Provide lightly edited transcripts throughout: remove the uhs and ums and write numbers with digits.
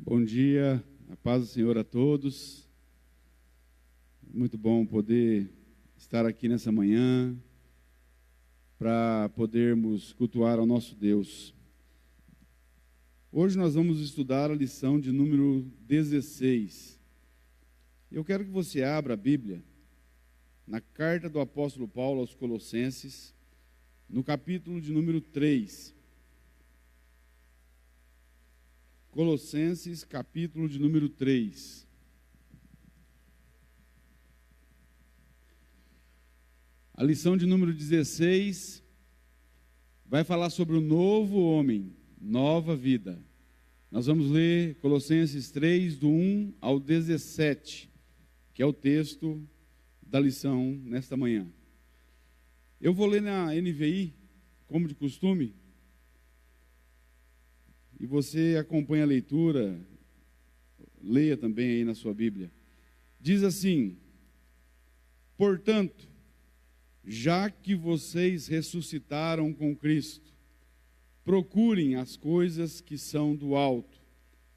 Bom dia, a paz do Senhor a todos. Muito bom poder estar aqui nessa manhã para podermos cultuar ao nosso Deus. Hoje nós vamos estudar a lição de número 16. Eu quero que você abra a Bíblia na carta do apóstolo Paulo aos Colossenses, no capítulo de número 3. Colossenses, capítulo de número 3. A lição de número 16 vai falar sobre o novo homem, nova vida. Nós vamos ler Colossenses 3, do 1 ao 17, que é o texto da lição nesta manhã. Eu vou ler na NVI, como de costume, e você acompanha a leitura, leia também aí na sua Bíblia. Diz assim: portanto, já que vocês ressuscitaram com Cristo, procurem as coisas que são do alto,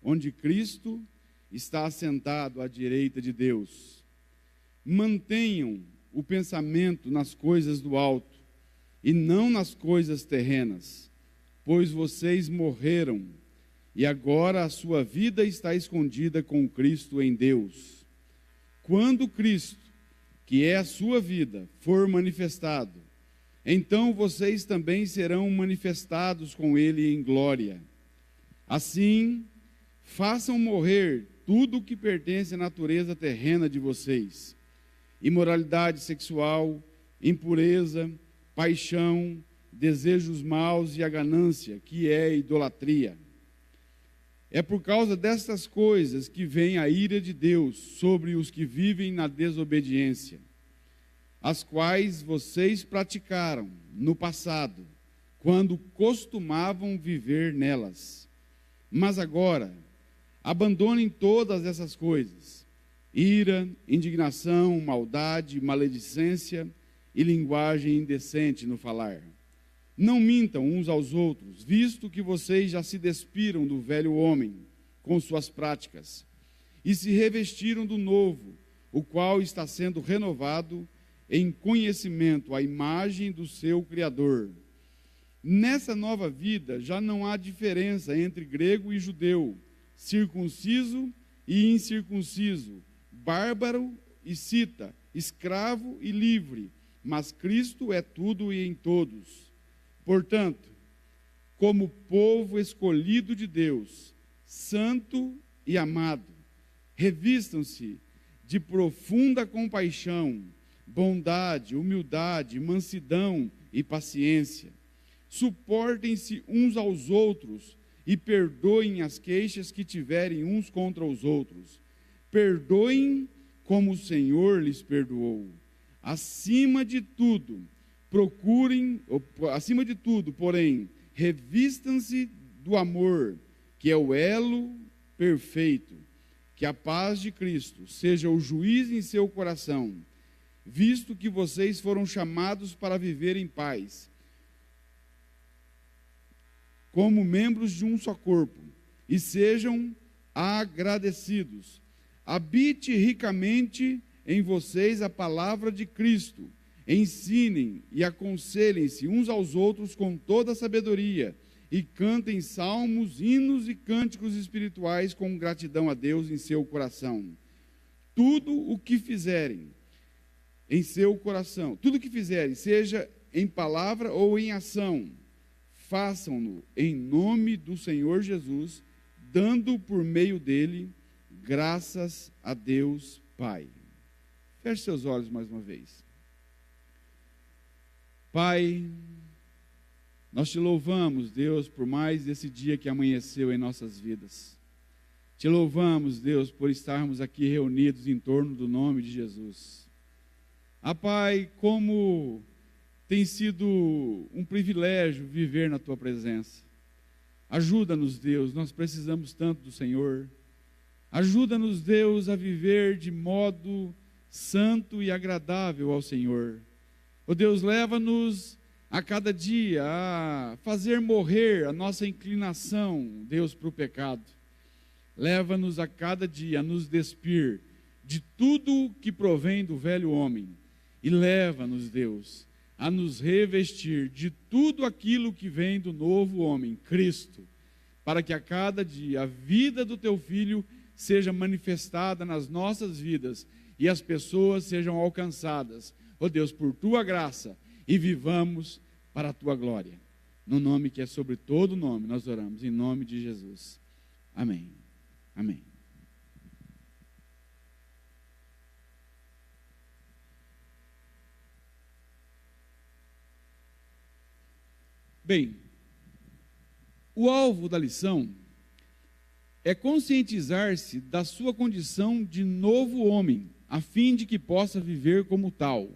onde Cristo está assentado à direita de Deus. Mantenham o pensamento nas coisas do alto, e não nas coisas terrenas, pois vocês morreram, e agora a sua vida está escondida com Cristo em Deus. Quando Cristo, que é a sua vida, for manifestado, então vocês também serão manifestados com Ele em glória. Assim, façam morrer tudo o que pertence à natureza terrena de vocês: imoralidade sexual, impureza, paixão, desejos maus e a ganância, que é idolatria. É por causa destas coisas que vem a ira de Deus sobre os que vivem na desobediência, as quais vocês praticaram no passado, quando costumavam viver nelas. Mas agora, abandonem todas essas coisas: ira, indignação, maldade, maledicência e linguagem indecente no falar. Não mintam uns aos outros, visto que vocês já se despiram do velho homem com suas práticas e se revestiram do novo, o qual está sendo renovado em conhecimento à imagem do seu Criador. Nessa nova vida já não há diferença entre grego e judeu, circunciso e incircunciso, bárbaro e cita, escravo e livre, mas Cristo é tudo e em todos. Portanto, como povo escolhido de Deus, santo e amado, revistam-se de profunda compaixão, bondade, humildade, mansidão e paciência. Suportem-se uns aos outros e perdoem as queixas que tiverem uns contra os outros. Perdoem como o Senhor lhes perdoou. Acima de tudo, porém, revistam-se do amor, que é o elo perfeito. Que a paz de Cristo seja o juiz em seu coração, visto que vocês foram chamados para viver em paz, como membros de um só corpo, e sejam agradecidos. Habite ricamente em vocês a palavra de Cristo. Ensinem e aconselhem-se uns aos outros com toda a sabedoria, e cantem salmos, hinos e cânticos espirituais com gratidão a Deus em seu coração. Tudo o que fizerem, seja em palavra ou em ação, façam-no em nome do Senhor Jesus, dando por meio dele graças a Deus Pai. Feche seus olhos mais uma vez. Pai, nós te louvamos, Deus, por mais esse dia que amanheceu em nossas vidas. Te louvamos, Deus, por estarmos aqui reunidos em torno do nome de Jesus. Pai, como tem sido um privilégio viver na Tua presença. Ajuda-nos, Deus, nós precisamos tanto do Senhor. Ajuda-nos, Deus, a viver de modo santo e agradável ao Senhor. Ó Deus, leva-nos a cada dia a fazer morrer a nossa inclinação, Deus, para o pecado. leva-nos a cada dia a nos despir de tudo que provém do velho homem, e leva-nos, Deus, a nos revestir de tudo aquilo que vem do novo homem, Cristo, para que a cada dia a vida do Teu Filho seja manifestada nas nossas vidas e as pessoas sejam alcançadas, ó Deus, por Tua graça, e vivamos para a Tua glória. No nome que é sobre todo nome, nós oramos, em nome de Jesus. Amém. Amém. Bem, o alvo da lição é conscientizar-se da sua condição de novo homem, a fim de que possa viver como tal,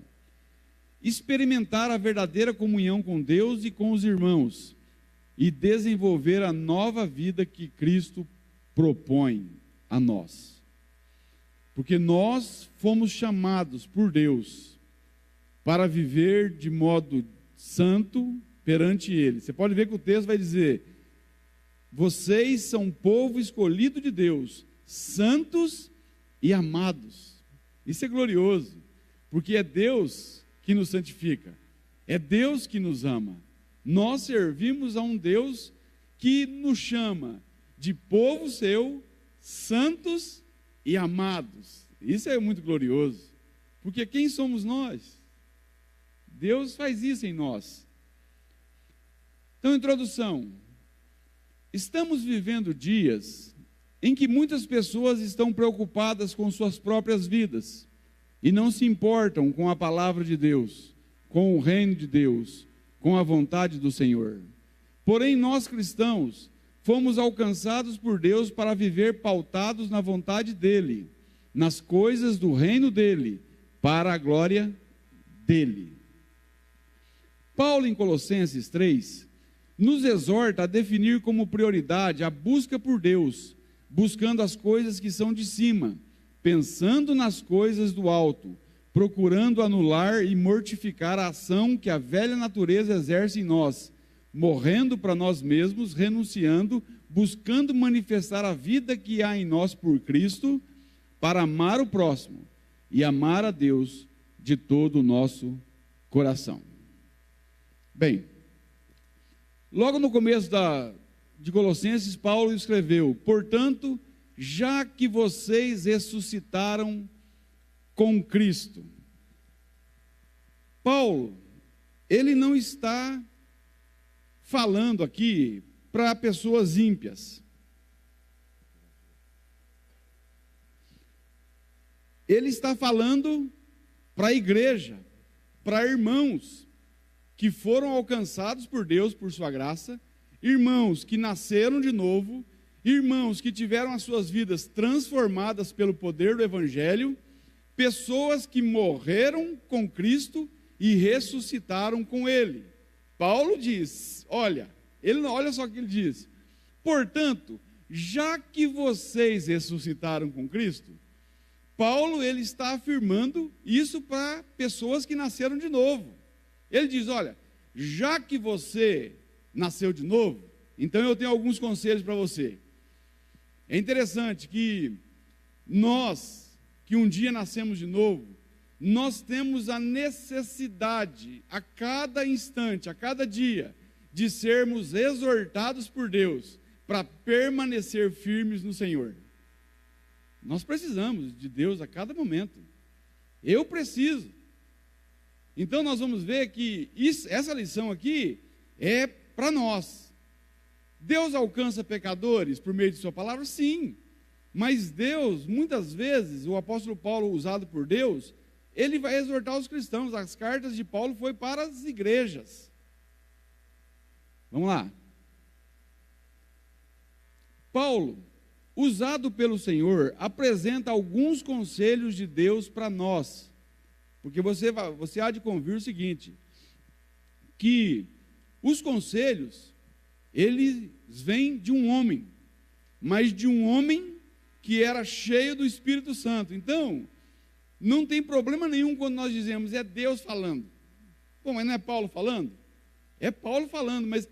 experimentar a verdadeira comunhão com Deus e com os irmãos, e desenvolver a nova vida que Cristo propõe a nós. Porque nós fomos chamados por Deus para viver de modo santo perante Ele. Você pode ver que o texto vai dizer: vocês são um povo escolhido de Deus, santos e amados. Isso é glorioso, porque é Deus que nos santifica, é Deus que nos ama. Nós servimos a um Deus que nos chama de povo seu, santos e amados. Isso é muito glorioso, porque quem somos nós? Deus faz isso em nós. Então, introdução. Estamos vivendo dias em que muitas pessoas estão preocupadas com suas próprias vidas e não se importam com a palavra de Deus, com o reino de Deus, com a vontade do Senhor. Porém, nós cristãos fomos alcançados por Deus para viver pautados na vontade dEle, nas coisas do reino dEle, para a glória dEle. Paulo, em Colossenses 3, nos exorta a definir como prioridade a busca por Deus, buscando as coisas que são de cima, pensando nas coisas do alto, procurando anular e mortificar a ação que a velha natureza exerce em nós, morrendo para nós mesmos, renunciando, buscando manifestar a vida que há em nós por Cristo, para amar o próximo e amar a Deus de todo o nosso coração. Bem, logo no começo de Colossenses, Paulo escreveu: portanto, já que vocês ressuscitaram com Cristo. Paulo, ele não está falando aqui para pessoas ímpias. Ele está falando para a igreja, para irmãos que foram alcançados por Deus, por sua graça, irmãos que nasceram de novo, irmãos que tiveram as suas vidas transformadas pelo poder do Evangelho, pessoas que morreram com Cristo e ressuscitaram com Ele. Paulo diz, olha só o que ele diz: portanto, já que vocês ressuscitaram com Cristo, Paulo, ele está afirmando isso para pessoas que nasceram de novo. Ele diz, olha, já que você nasceu de novo, então eu tenho alguns conselhos para você. É interessante que nós, que um dia nascemos de novo, nós temos a necessidade, a cada instante, a cada dia, de sermos exortados por Deus para permanecer firmes no Senhor. Nós precisamos de Deus a cada momento. Eu preciso. Então nós vamos ver que essa lição aqui é para nós. Deus alcança pecadores por meio de sua palavra? Sim. Mas Deus, muitas vezes, o apóstolo Paulo, usado por Deus, ele vai exortar os cristãos. As cartas de Paulo foi para as igrejas. Vamos lá. Paulo, usado pelo Senhor, apresenta alguns conselhos de Deus para nós. Porque você há de convir o seguinte, que os conselhos, eles vêm de um homem, mas de um homem que era cheio do Espírito Santo. Então, não tem problema nenhum quando nós dizemos, é Deus falando. Pô, mas não é Paulo falando? É Paulo falando, mas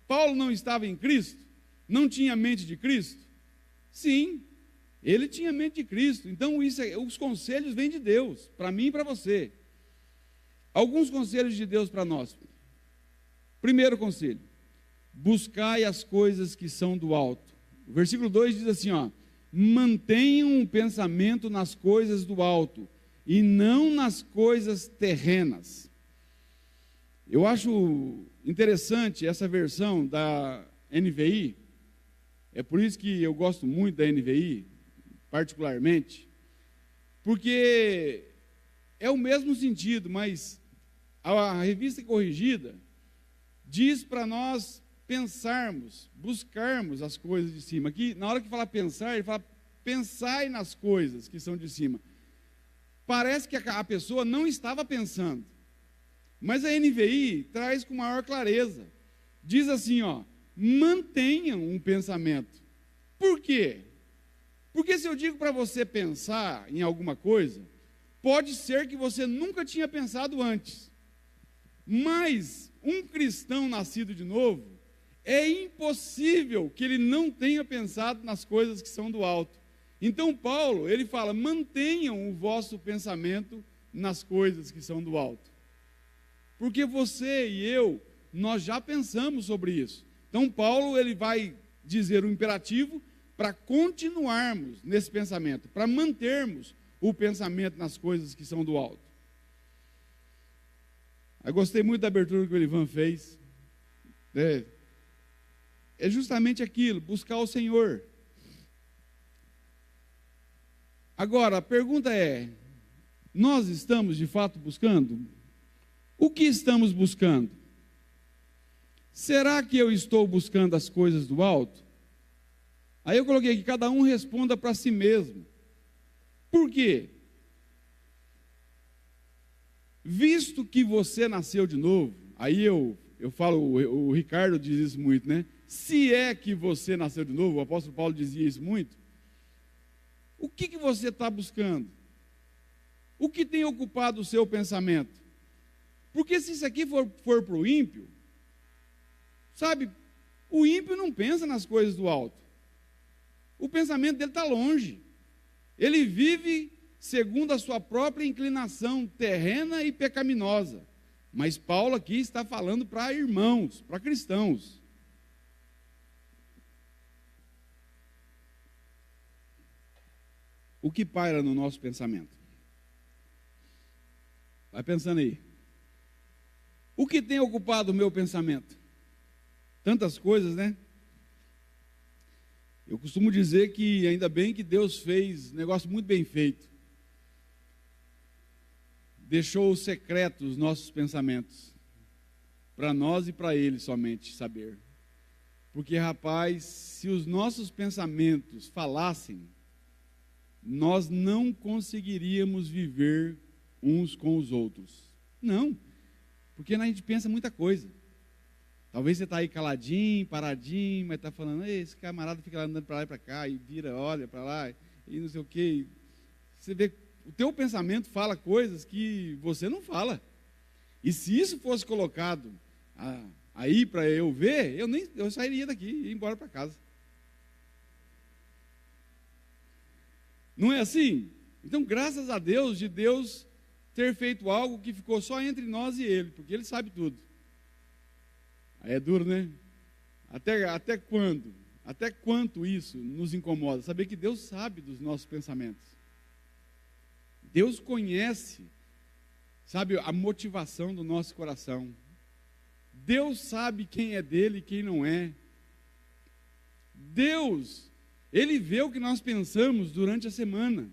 Paulo não estava em Cristo? Não tinha a mente de Cristo? Sim, ele tinha a mente de Cristo. Então, os conselhos vêm de Deus, para mim e para você. Alguns conselhos de Deus para nós. Primeiro conselho: buscai as coisas que são do alto. O versículo 2 diz assim, ó: mantenham o pensamento nas coisas do alto, e não nas coisas terrenas. Eu acho interessante essa versão da NVI, é por isso que eu gosto muito da NVI, particularmente, porque é o mesmo sentido, mas a revista corrigida diz para nós pensarmos, buscarmos as coisas de cima. Aqui, na hora que fala pensar, ele fala: pensai nas coisas que são de cima. Parece que a pessoa não estava pensando, mas a NVI traz com maior clareza. Diz assim, ó: mantenham um pensamento. Por quê? Porque se eu digo para você pensar em alguma coisa, pode ser que você nunca tinha pensado antes. Mas um cristão nascido de novo, é impossível que ele não tenha pensado nas coisas que são do alto. Então Paulo, ele fala: mantenham o vosso pensamento nas coisas que são do alto. Porque você e eu, nós já pensamos sobre isso. Então Paulo, ele vai dizer o imperativo para continuarmos nesse pensamento, para mantermos o pensamento nas coisas que são do alto. Eu gostei muito da abertura que o Elivan fez. É justamente aquilo, buscar o Senhor. Agora, a pergunta é: nós estamos de fato buscando? O que estamos buscando? Será que eu estou buscando as coisas do alto? Aí eu coloquei que cada um responda para si mesmo. Por quê? Visto que você nasceu de novo, aí eu falo, o Ricardo diz isso muito, né? Se é que você nasceu de novo, o apóstolo Paulo dizia isso muito. O que você está buscando? O que tem ocupado o seu pensamento? Porque se isso aqui for para o ímpio, sabe, o ímpio não pensa nas coisas do alto. O pensamento dele está longe. Ele vive segundo a sua própria inclinação terrena e pecaminosa. Mas Paulo aqui está falando para irmãos, para cristãos. O que paira no nosso pensamento? Vai pensando aí. O que tem ocupado o meu pensamento? Tantas coisas, né? Eu costumo dizer que ainda bem que Deus fez um negócio muito bem feito. Deixou secretos os nossos pensamentos, para nós e para Ele somente saber. Porque, rapaz, se os nossos pensamentos falassem, nós não conseguiríamos viver uns com os outros. Não, porque a gente pensa muita coisa. Talvez você está aí caladinho, paradinho, mas está falando: esse camarada fica lá andando para lá e para cá, e vira, olha para lá, e não sei o quê. Você vê, o teu pensamento fala coisas que você não fala. E se isso fosse colocado aí para eu ver, eu sairia daqui e ia embora para casa. Não é assim? Então, graças a Deus, de Deus ter feito algo que ficou só entre nós e Ele, porque Ele sabe tudo. Aí é duro, né? Até quando? Até quanto isso nos incomoda? Saber que Deus sabe dos nossos pensamentos. Deus conhece, sabe, a motivação do nosso coração. Deus sabe quem é dele e quem não é. Deus, Ele vê o que nós pensamos durante a semana.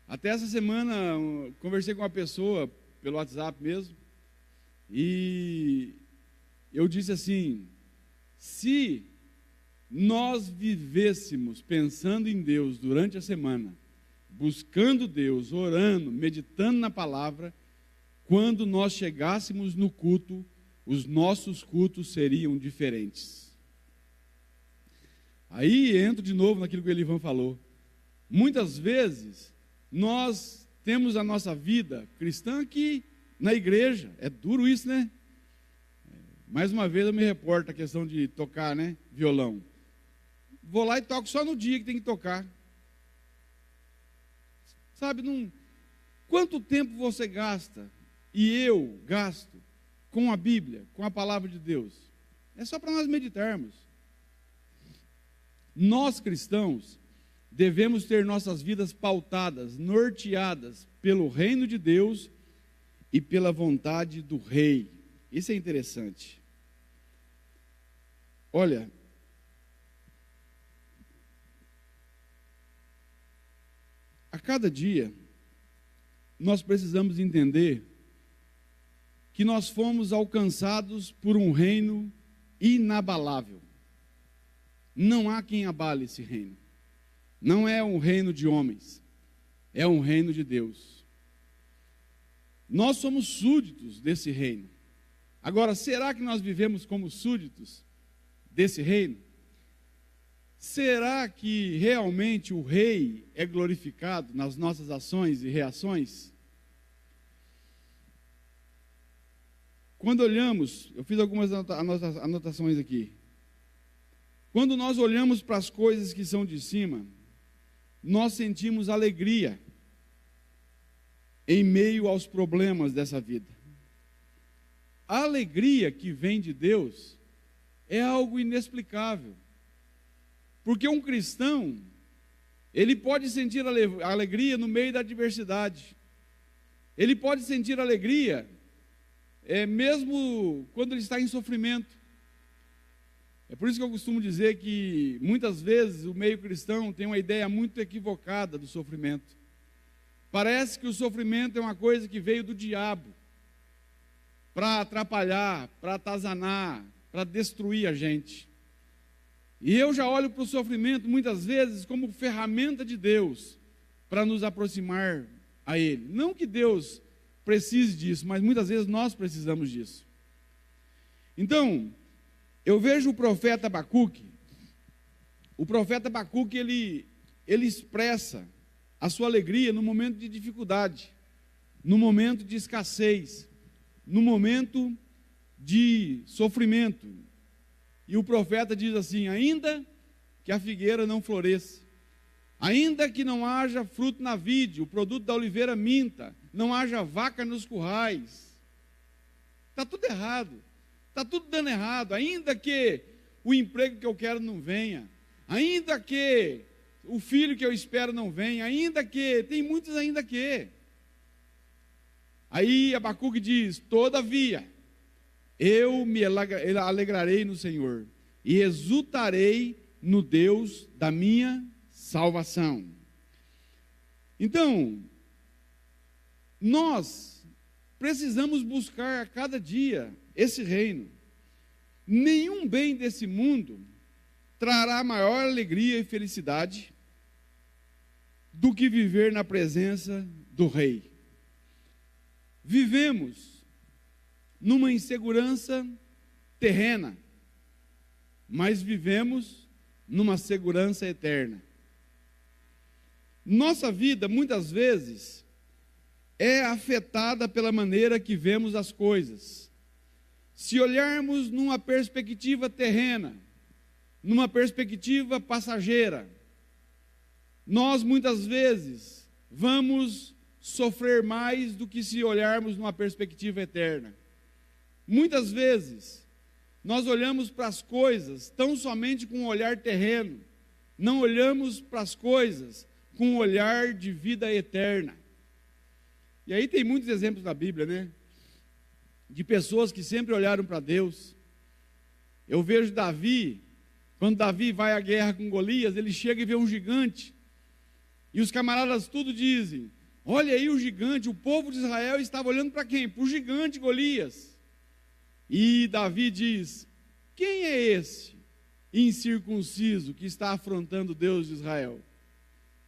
Até essa semana, conversei com uma pessoa, pelo WhatsApp mesmo, e eu disse assim: se nós vivêssemos pensando em Deus durante a semana, buscando Deus, orando, meditando na palavra, quando nós chegássemos no culto, os nossos cultos seriam diferentes. Aí entro de novo naquilo que o Elivan falou. Muitas vezes nós temos a nossa vida cristã aqui na igreja. É duro isso, né? Mais uma vez eu me reporto a questão de tocar, né, violão. vou lá e toco só no dia que tem que tocar. Sabe, quanto tempo você gasta, e eu gasto, com a Bíblia, com a palavra de Deus? É só para nós meditarmos. Nós cristãos devemos ter nossas vidas pautadas, norteadas pelo reino de Deus e pela vontade do Rei. Isso é interessante. Olha, a cada dia, nós precisamos entender que nós fomos alcançados por um reino inabalável. Não há quem abale esse reino. Não é um reino de homens, é um reino de Deus. Nós somos súditos desse reino. Agora, será que nós vivemos como súditos desse reino? Será que realmente o rei é glorificado nas nossas ações e reações? Quando olhamos, eu fiz algumas anotações aqui. Quando nós olhamos para as coisas que são de cima, nós sentimos alegria em meio aos problemas dessa vida. A alegria que vem de Deus é algo inexplicável. Porque um cristão, ele pode sentir alegria no meio da adversidade. Ele pode sentir alegria mesmo quando ele está em sofrimento. É por isso que eu costumo dizer que, muitas vezes, o meio cristão tem uma ideia muito equivocada do sofrimento. Parece que o sofrimento é uma coisa que veio do diabo, para atrapalhar, para atazanar, para destruir a gente. E eu já olho para o sofrimento, muitas vezes, como ferramenta de Deus, para nos aproximar a Ele. Não que Deus precise disso, mas muitas vezes nós precisamos disso. Então, eu vejo o profeta Abacuque. O profeta Abacuque, ele expressa a sua alegria no momento de dificuldade, no momento de escassez, no momento de sofrimento. E o profeta diz assim: ainda que a figueira não floresça, ainda que não haja fruto na vide, o produto da oliveira minta, não haja vaca nos currais, está tudo errado, está tudo dando errado, ainda que o emprego que eu quero não venha, ainda que o filho que eu espero não venha, ainda que, tem muitos ainda que. Aí Abacuque diz: todavia, eu me alegrarei no Senhor, e exultarei no Deus da minha salvação. Então, nós precisamos buscar a cada dia esse reino. Nenhum bem desse mundo trará maior alegria e felicidade do que viver na presença do Rei. Vivemos numa insegurança terrena, mas vivemos numa segurança eterna. Nossa vida, muitas vezes, é afetada pela maneira que vemos as coisas. Se olharmos numa perspectiva terrena, numa perspectiva passageira, nós muitas vezes vamos sofrer mais do que se olharmos numa perspectiva eterna. Muitas vezes nós olhamos para as coisas tão somente com um olhar terreno, não olhamos para as coisas com um olhar de vida eterna. E aí tem muitos exemplos na Bíblia, né? De pessoas que sempre olharam para Deus. Eu vejo Davi, quando Davi vai à guerra com Golias, ele chega e vê um gigante, e os camaradas tudo dizem: olha aí o gigante. O povo de Israel estava olhando para quem? Para o gigante Golias. E Davi diz: quem é esse incircunciso que está afrontando Deus de Israel?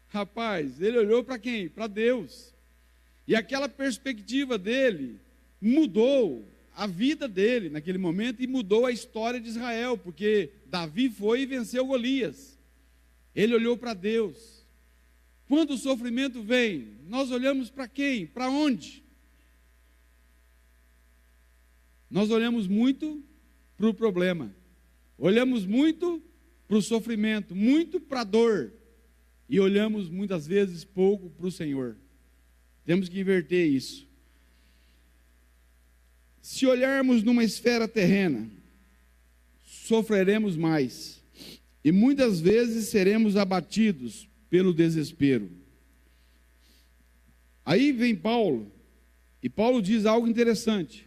Rapaz, ele olhou para quem? Para Deus. E aquela perspectiva dele mudou a vida dele naquele momento e mudou a história de Israel, porque Davi foi e venceu Golias. Ele olhou para Deus. Quando o sofrimento vem, nós olhamos para quem? Para onde? Nós olhamos muito para o problema, olhamos muito para o sofrimento, muito para a dor, e olhamos muitas vezes pouco para o Senhor. Temos que inverter isso. Se olharmos numa esfera terrena, sofreremos mais, e muitas vezes seremos abatidos pelo desespero. Aí vem Paulo, e Paulo diz algo interessante.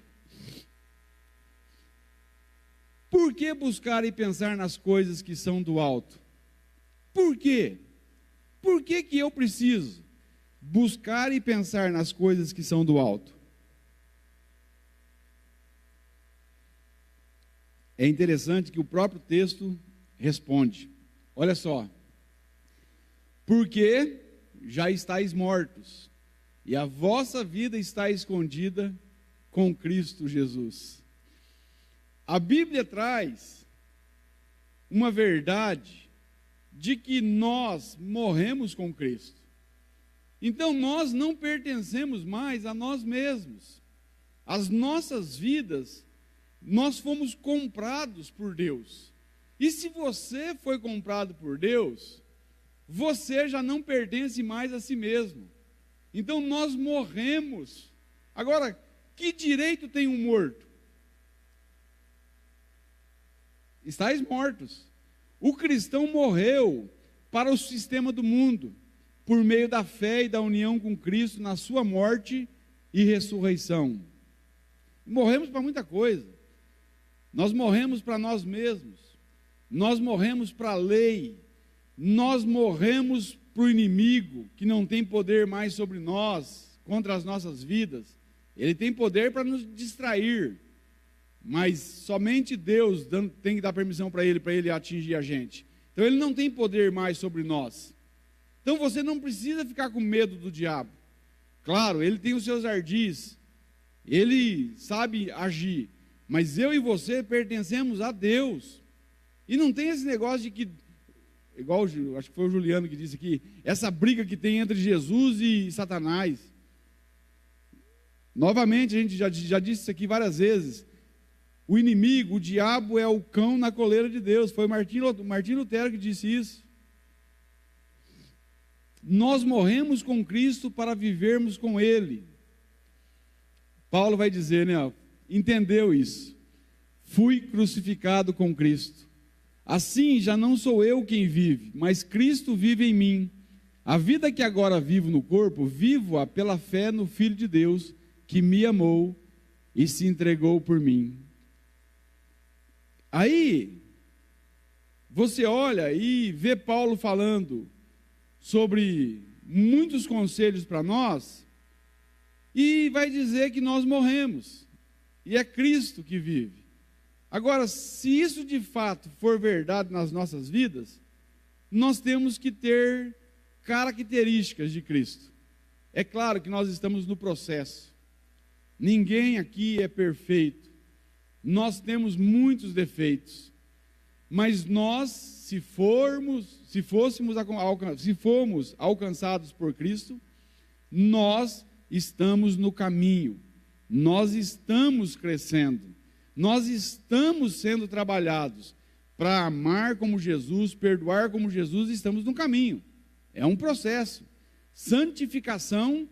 Por que buscar e pensar nas coisas que são do alto? Por quê? Por que que eu preciso buscar e pensar nas coisas que são do alto? É interessante que o próprio texto responde. Olha só. Porque já estáis mortos, e a vossa vida está escondida com Cristo Jesus. A Bíblia traz uma verdade de que nós morremos com Cristo. Então nós não pertencemos mais a nós mesmos. As nossas vidas, nós fomos comprados por Deus. E se você foi comprado por Deus, você já não pertence mais a si mesmo. Então nós morremos. Agora, que direito tem um morto? Estais mortos. O cristão morreu para o sistema do mundo, por meio da fé e da união com Cristo na sua morte e ressurreição. Morremos para muita coisa. Nós morremos para nós mesmos. Nós morremos para a lei. Nós morremos para o inimigo, que não tem poder mais sobre nós, contra as nossas vidas. Ele tem poder para nos distrair, mas somente Deus tem que dar permissão para ele atingir a gente. Então ele não tem poder mais sobre nós. Então você não precisa ficar com medo do diabo. Claro, ele tem os seus ardis, ele sabe agir, mas eu e você pertencemos a Deus. E não tem esse negócio de que, igual acho que foi o Juliano que disse aqui, essa briga que tem entre Jesus e Satanás. Novamente, a gente já disse isso aqui várias vezes. O inimigo, o diabo, é o cão na coleira de Deus. Foi Martim Lutero que disse isso. Nós morremos com Cristo para vivermos com Ele. Paulo vai dizer, né? Entendeu isso? Fui crucificado com Cristo. Assim já não sou eu quem vive, mas Cristo vive em mim. A vida que agora vivo no corpo, vivo-a pela fé no Filho de Deus, que me amou e se entregou por mim. Aí, você olha e vê Paulo falando sobre muitos conselhos para nós, e vai dizer que nós morremos, e é Cristo que vive. Agora, se isso de fato for verdade nas nossas vidas, nós temos que ter características de Cristo. É claro que nós estamos no processo. Ninguém aqui é perfeito. Nós temos muitos defeitos. Mas nós, se formos alcançados por Cristo, nós estamos no caminho. Nós estamos crescendo. Nós estamos sendo trabalhados para amar como Jesus, perdoar como Jesus, e estamos no caminho. É um processo. Santificação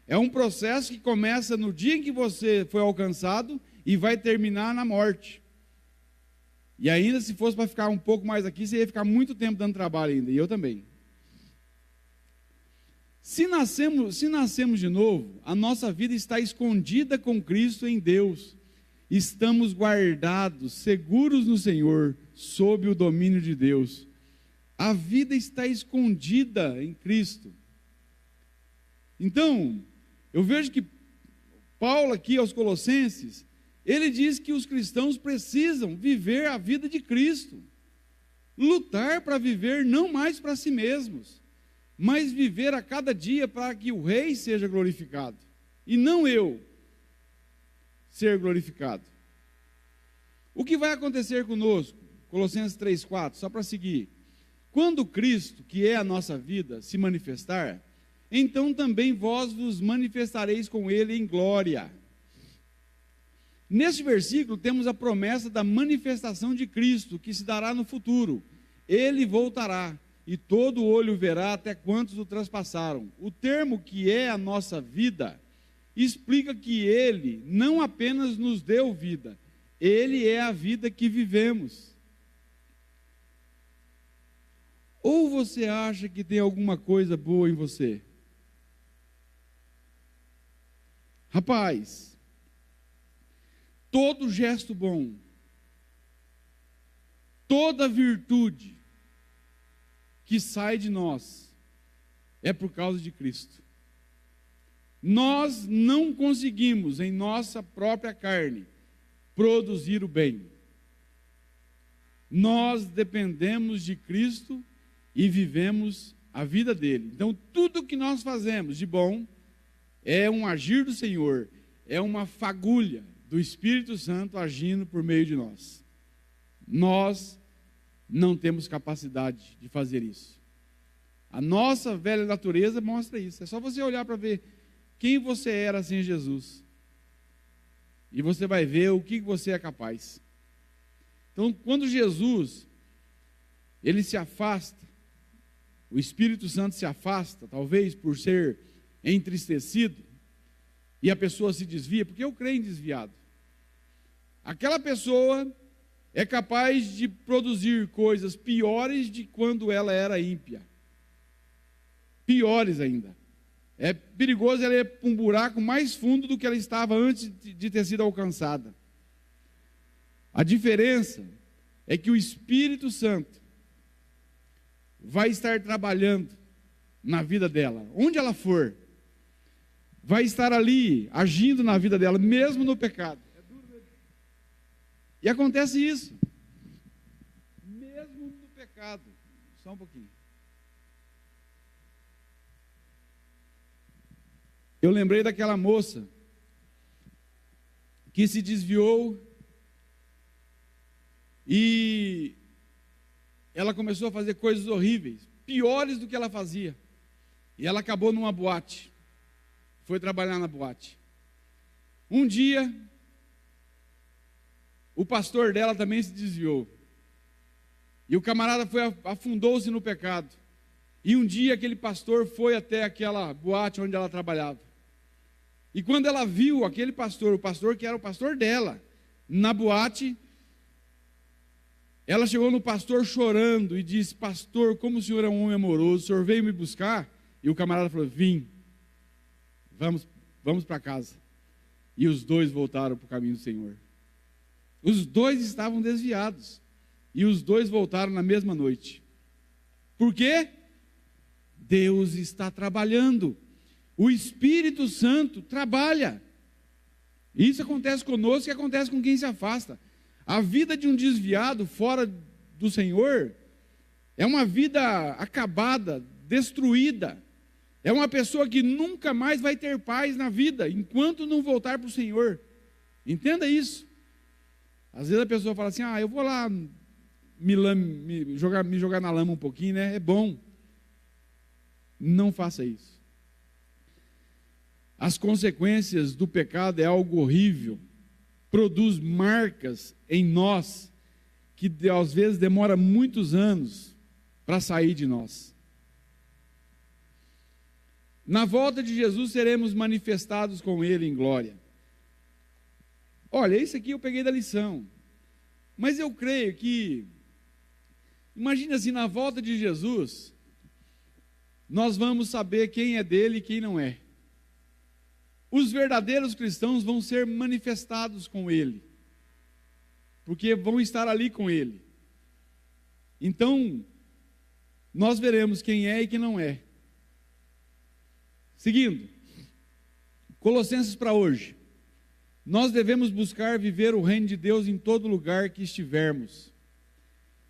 é um processo que começa no dia em que você foi alcançado e vai terminar na morte. E ainda, se fosse para ficar um pouco mais aqui, você ia ficar muito tempo dando trabalho ainda, e eu também. Se nascemos de novo, a nossa vida está escondida com Cristo em Deus. Estamos guardados, seguros no Senhor, sob o domínio de Deus. A vida está escondida em Cristo. Então, eu vejo que Paulo aqui aos Colossenses, ele diz que os cristãos precisam viver a vida de Cristo. Lutar para viver não mais para si mesmos, mas viver a cada dia para que o Rei seja glorificado, e não eu ser glorificado. O que vai acontecer conosco? Colossenses 3,4, só para seguir. Quando Cristo, que é a nossa vida, se manifestar, então também vós vos manifestareis com Ele em glória. Neste versículo temos a promessa da manifestação de Cristo, que se dará no futuro. ele voltará, e todo olho verá até quantos o transpassaram. O termo que é a nossa vida explica que ele não apenas nos deu vida, ele é a vida que vivemos. Ou você acha que tem alguma coisa boa em você? Rapaz, todo gesto bom, toda virtude que sai de nós é por causa de Cristo. Nós não conseguimos, em nossa própria carne, produzir o bem. Nós dependemos de Cristo e vivemos a vida dele. Então, tudo que nós fazemos de bom é um agir do Senhor, é uma fagulha do Espírito Santo agindo por meio de nós. Nós não temos capacidade de fazer isso. A nossa velha natureza mostra isso. É só você olhar para ver quem você era sem Jesus. E você vai ver o que você é capaz. Então, quando Jesus, ele se afasta, o Espírito Santo se afasta, talvez por ser entristecido, e a pessoa se desvia, porque eu creio em desviado. Aquela pessoa é capaz de produzir coisas piores de quando ela era ímpia. Piores ainda. É perigoso ela ir para um buraco mais fundo do que ela estava antes de ter sido alcançada. A diferença é que o Espírito Santo vai estar trabalhando na vida dela, onde ela for, vai estar ali, agindo na vida dela, mesmo no pecado. E acontece isso, mesmo no pecado. Só um pouquinho. Eu lembrei daquela moça que se desviou e ela começou a fazer coisas horríveis, piores do que ela fazia. E ela acabou numa boate. Foi trabalhar na boate. Um dia, o pastor dela também se desviou. E o camarada afundou-se no pecado. E um dia aquele pastor foi até aquela boate onde ela trabalhava. E quando ela viu aquele pastor, o pastor que era o pastor dela, na boate, ela chegou no pastor chorando e disse: pastor, como o senhor é um homem amoroso, o senhor veio me buscar? E o camarada falou: vim, vamos para casa. E os dois voltaram para o caminho do Senhor. Os dois estavam desviados. E os dois voltaram na mesma noite. Por quê? Deus está trabalhando. O Espírito Santo trabalha. Isso acontece conosco e acontece com quem se afasta. A vida de um desviado fora do Senhor é uma vida acabada, destruída. É uma pessoa que nunca mais vai ter paz na vida, enquanto não voltar para o Senhor. Entenda isso. Às vezes a pessoa fala assim: eu vou lá me jogar na lama um pouquinho, né? É bom. Não faça isso. As consequências do pecado é algo horrível. Produz marcas em nós que às vezes demora muitos anos para sair de nós. Na volta de Jesus seremos manifestados com Ele em glória. Olha, isso aqui eu peguei da lição. Mas eu creio que, imagina assim, na volta de Jesus, nós vamos saber quem é dele e quem não é. Os verdadeiros cristãos vão ser manifestados com Ele, porque vão estar ali com Ele. Então, nós veremos quem é e quem não é. Seguindo, Colossenses para hoje. Nós devemos buscar viver o reino de Deus em todo lugar que estivermos.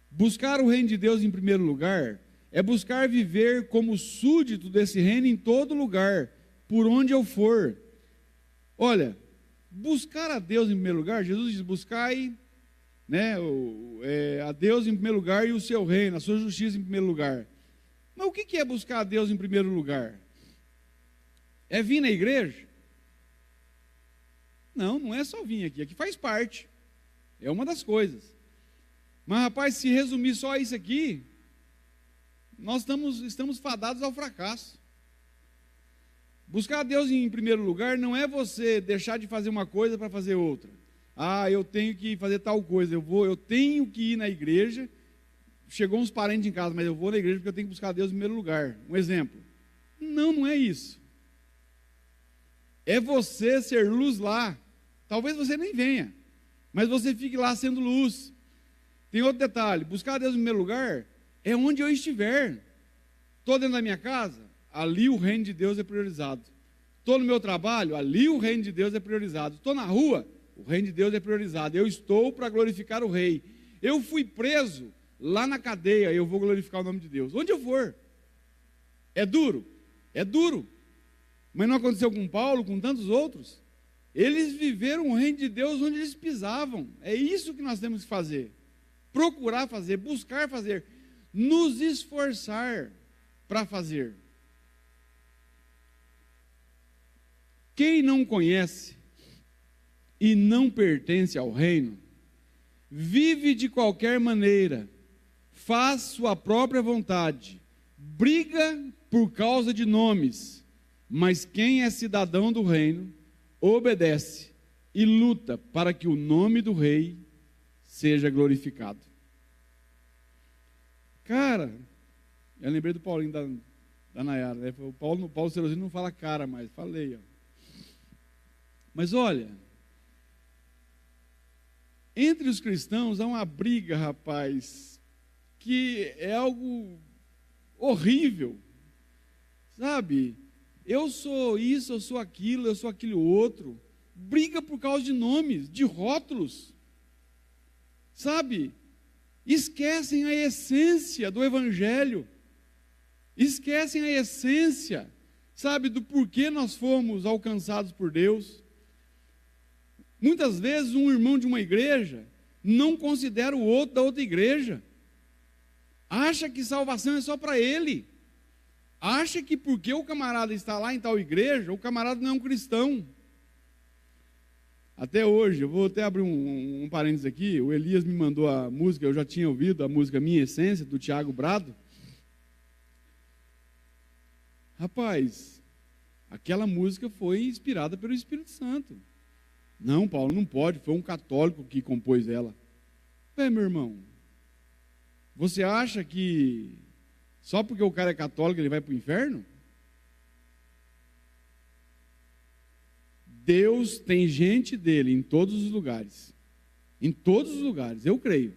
Buscar o reino de Deus em primeiro lugar é buscar viver como súdito desse reino em todo lugar, por onde eu for. Olha, buscar a Deus em primeiro lugar, Jesus diz: buscai, né, a Deus em primeiro lugar e o seu reino, a sua justiça em primeiro lugar. Mas o que é buscar a Deus em primeiro lugar? É vir na igreja? Não, não é só vir aqui, aqui faz parte, é uma das coisas. Mas, rapaz, se resumir só isso aqui, nós estamos fadados ao fracasso. Buscar a Deus em primeiro lugar não é você deixar de fazer uma coisa para fazer outra. Ah, eu tenho que fazer tal coisa, eu tenho que ir na igreja. Chegou uns parentes em casa, mas eu vou na igreja porque eu tenho que buscar a Deus em primeiro lugar. Um exemplo. Não é isso. É você ser luz lá. Talvez você nem venha, mas você fique lá sendo luz. Tem outro detalhe, buscar a Deus em primeiro lugar é onde eu estiver. Estou dentro da minha casa, ali o reino de Deus é priorizado. Estou no meu trabalho, ali o reino de Deus é priorizado. Estou na rua, o reino de Deus é priorizado. Eu estou para glorificar o rei. Eu fui preso lá na cadeia, eu vou glorificar o nome de Deus. Onde eu for. É duro? É duro. Mas não aconteceu com Paulo, com tantos outros? Eles viveram o reino de Deus onde eles pisavam. É isso que nós temos que fazer. Procurar fazer, buscar fazer, nos esforçar para fazer. Quem não conhece e não pertence ao reino, vive de qualquer maneira, faz sua própria vontade, briga por causa de nomes, mas quem é cidadão do reino, obedece e luta para que o nome do rei seja glorificado. Cara, eu lembrei do Paulinho da Nayara, né? O Paulo Celosino não fala cara mais, falei, ó. Mas olha, entre os cristãos há uma briga, rapaz, que é algo horrível, sabe? Eu sou isso, eu sou aquilo outro. Briga por causa de nomes, de rótulos, sabe? Esquecem a essência do evangelho, esquecem a essência, sabe, do porquê nós fomos alcançados por Deus. Muitas vezes um irmão de uma igreja não considera o outro da outra igreja, acha que salvação é só para ele, acha que porque o camarada está lá em tal igreja, o camarada não é um cristão. Até hoje, eu vou até abrir um parênteses aqui, o Elias me mandou a música, eu já tinha ouvido a música Minha Essência, do Tiago Brado. Rapaz, aquela música foi inspirada pelo Espírito Santo. Não, Paulo, não pode, foi um católico que compôs ela. Meu irmão, você acha que só porque o cara é católico ele vai para o inferno? Deus tem gente dele em todos os lugares. Em todos os lugares, eu creio.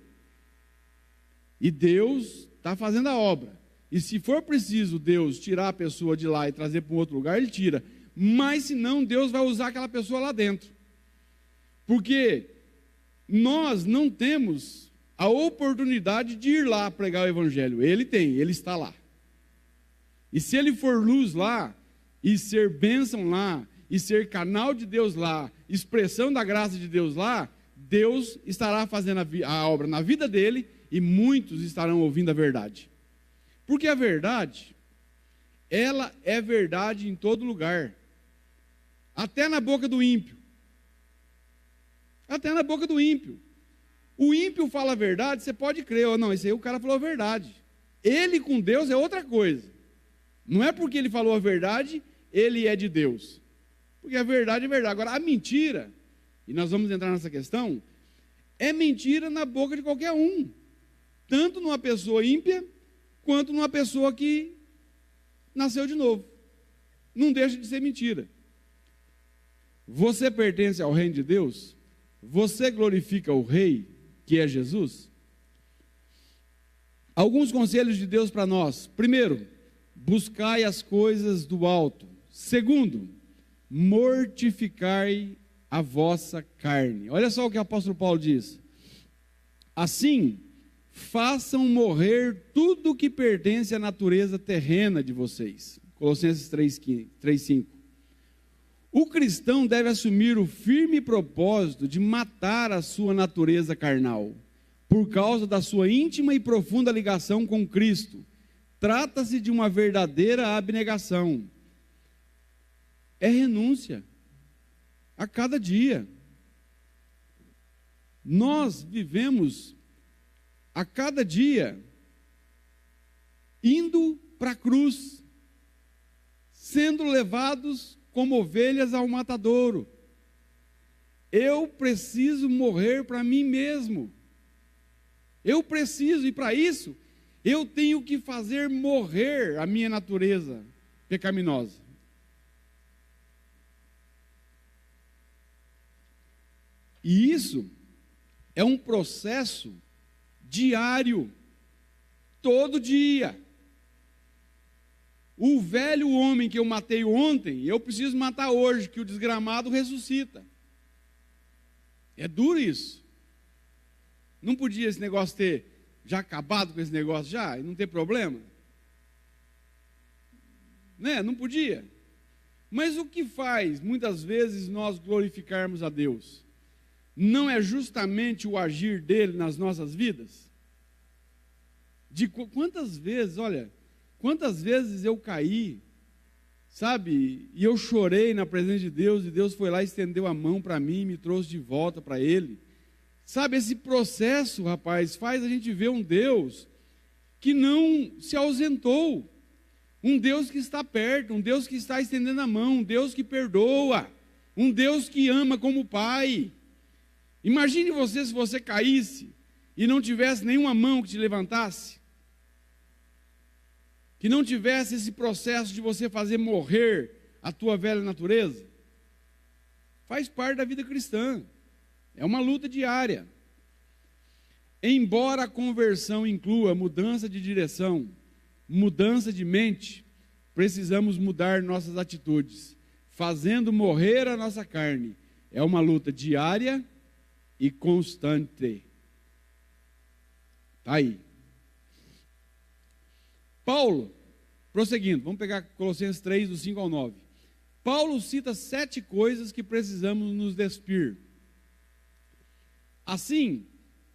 E Deus está fazendo a obra. E se for preciso Deus tirar a pessoa de lá e trazer para um outro lugar, Ele tira. Mas se não, Deus vai usar aquela pessoa lá dentro. Porque nós não temos a oportunidade de ir lá pregar o Evangelho. Ele tem, Ele está lá. E se Ele for luz lá, e ser bênção lá, e ser canal de Deus lá, expressão da graça de Deus lá, Deus estará fazendo a obra na vida dele e muitos estarão ouvindo a verdade. Porque a verdade, ela é verdade em todo lugar, até na boca do ímpio. Até na boca do ímpio. O ímpio fala a verdade, você pode crer, ou não, esse aí o cara falou a verdade. Ele com Deus é outra coisa. Não é porque ele falou a verdade, ele é de Deus. Porque a verdade é verdade. Agora, a mentira, e nós vamos entrar nessa questão, é mentira na boca de qualquer um. Tanto numa pessoa ímpia, quanto numa pessoa que nasceu de novo. Não deixa de ser mentira. Você pertence ao reino de Deus? Você glorifica o Rei, que é Jesus? Alguns conselhos de Deus para nós. Primeiro, buscai as coisas do alto. Segundo, mortificai a vossa carne. Olha só o que o apóstolo Paulo diz. Assim, façam morrer tudo que pertence à natureza terrena de vocês. Colossenses 3:5. O cristão deve assumir o firme propósito de matar a sua natureza carnal, por causa da sua íntima e profunda ligação com Cristo. Trata-se de uma verdadeira abnegação. É renúncia a cada dia. Nós vivemos a cada dia, indo para a cruz, sendo levados como ovelhas ao matadouro. Eu preciso morrer para mim mesmo. Eu preciso, e para isso, eu tenho que fazer morrer a minha natureza pecaminosa. E isso é um processo diário, todo dia. O velho homem que eu matei ontem, eu preciso matar hoje, que o desgramado ressuscita. É duro isso. Não podia esse negócio ter já acabado com esse negócio já, e não ter problema? Né? Não podia. Mas o que faz, muitas vezes, nós glorificarmos a Deus? Não é justamente o agir dele nas nossas vidas? Quantas vezes, olha, quantas vezes eu caí, sabe, e eu chorei na presença de Deus, e Deus foi lá e estendeu a mão para mim, e me trouxe de volta para Ele. Sabe, esse processo, rapaz, faz a gente ver um Deus que não se ausentou, um Deus que está perto, um Deus que está estendendo a mão, um Deus que perdoa, um Deus que ama como Pai. Imagine você se você caísse e não tivesse nenhuma mão que te levantasse, que não tivesse esse processo de você fazer morrer a tua velha natureza. Faz parte da vida cristã, é uma luta diária. Embora a conversão inclua mudança de direção, mudança de mente, precisamos mudar nossas atitudes, fazendo morrer a nossa carne. É uma luta diária e constante. Está aí. Paulo, prosseguindo, vamos pegar Colossenses 3, do 5 ao 9. Paulo cita 7 coisas que precisamos nos despir. Assim,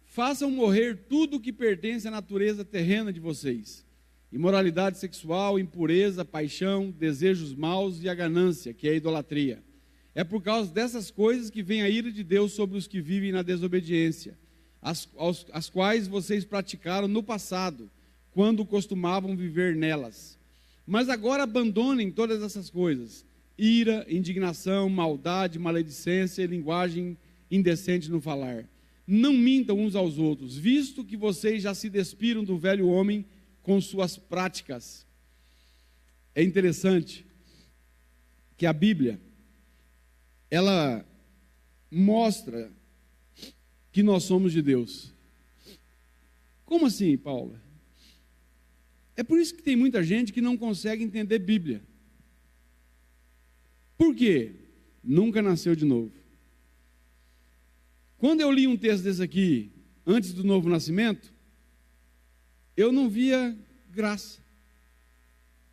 façam morrer tudo o que pertence à natureza terrena de vocês: imoralidade sexual, impureza, paixão, desejos maus e a ganância, que é a idolatria. É por causa dessas coisas que vem a ira de Deus sobre os que vivem na desobediência, as quais vocês praticaram no passado, quando costumavam viver nelas. Mas agora abandonem todas essas coisas: ira, indignação, maldade, maledicência e linguagem indecente no falar. Não mintam uns aos outros, visto que vocês já se despiram do velho homem com suas práticas. É interessante que a Bíblia, ela mostra que nós somos de Deus. Como assim, Paulo? É por isso que tem muita gente que não consegue entender Bíblia. Por quê? Nunca nasceu de novo. Quando eu li um texto desse aqui, antes do novo nascimento, eu não via graça.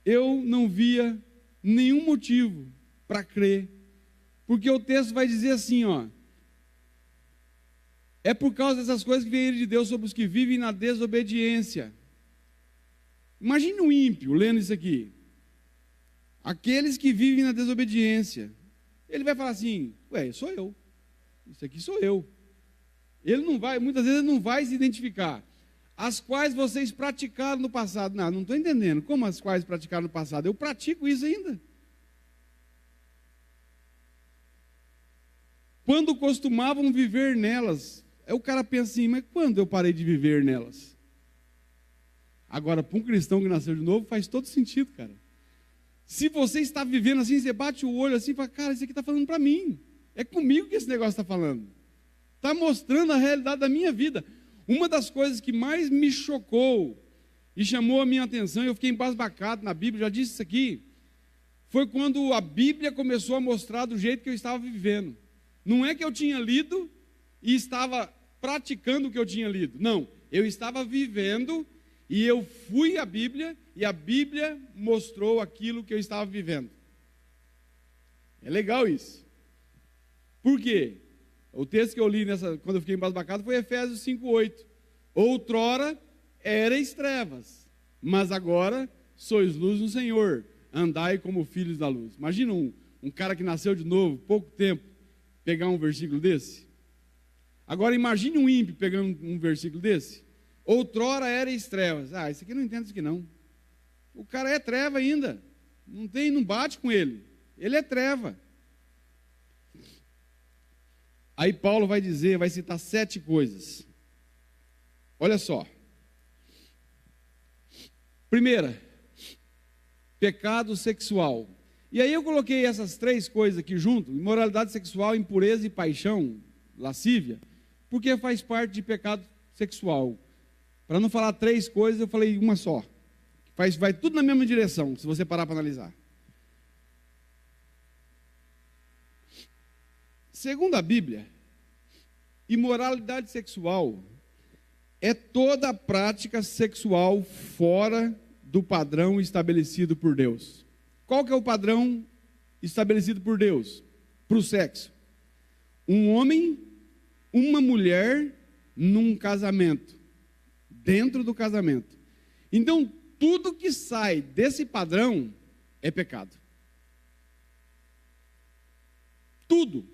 Eu não via nenhum motivo para crer. Porque o texto vai dizer assim, ó: é por causa dessas coisas que vem a ira de Deus sobre os que vivem na desobediência. Imagine um ímpio lendo isso aqui. Aqueles que vivem na desobediência. Ele vai falar assim: ué, sou eu. Isso aqui sou eu. Ele não vai, muitas vezes ele não vai se identificar. As quais vocês praticaram no passado. Não estou entendendo. Como as quais praticaram no passado? Eu pratico isso ainda. Quando costumavam viver nelas. Aí o cara pensa assim: mas quando eu parei de viver nelas? Agora, para um cristão que nasceu de novo, faz todo sentido, cara. Se você está vivendo assim, você bate o olho assim e fala: cara, isso aqui está falando para mim. É comigo que esse negócio está falando. Está mostrando a realidade da minha vida. Uma das coisas que mais me chocou e chamou a minha atenção, eu fiquei embasbacado na Bíblia, já disse isso aqui, foi quando a Bíblia começou a mostrar do jeito que eu estava vivendo. Não é que eu tinha lido e estava praticando o que eu tinha lido. Não, eu estava vivendo e eu fui à Bíblia e a Bíblia mostrou aquilo que eu estava vivendo. É legal isso. Por quê? O texto que eu li quando eu fiquei embasbacado foi Efésios 5:8. Outrora erais trevas, mas agora sois luz no Senhor. Andai como filhos da luz. Imagina um cara que nasceu de novo, pouco tempo, pegar um versículo desse. Agora imagine um ímpio pegando um versículo desse. Outrora erais trevas. Isso aqui não entende isso aqui não. O cara é treva ainda. Não bate com ele. Ele é treva. Aí Paulo vai citar 7 coisas. Olha só. Primeira, pecado sexual. E aí eu coloquei essas 3 coisas aqui junto, imoralidade sexual, impureza e paixão, lascívia, porque faz parte de pecado sexual. Para não falar 3 coisas, eu falei uma só. Vai tudo na mesma direção, se você parar para analisar. Segundo a Bíblia, imoralidade sexual é toda a prática sexual fora do padrão estabelecido por Deus. Qual que é o padrão estabelecido por Deus para o sexo? Um homem, uma mulher num casamento, dentro do casamento. Então, tudo que sai desse padrão é pecado. Tudo.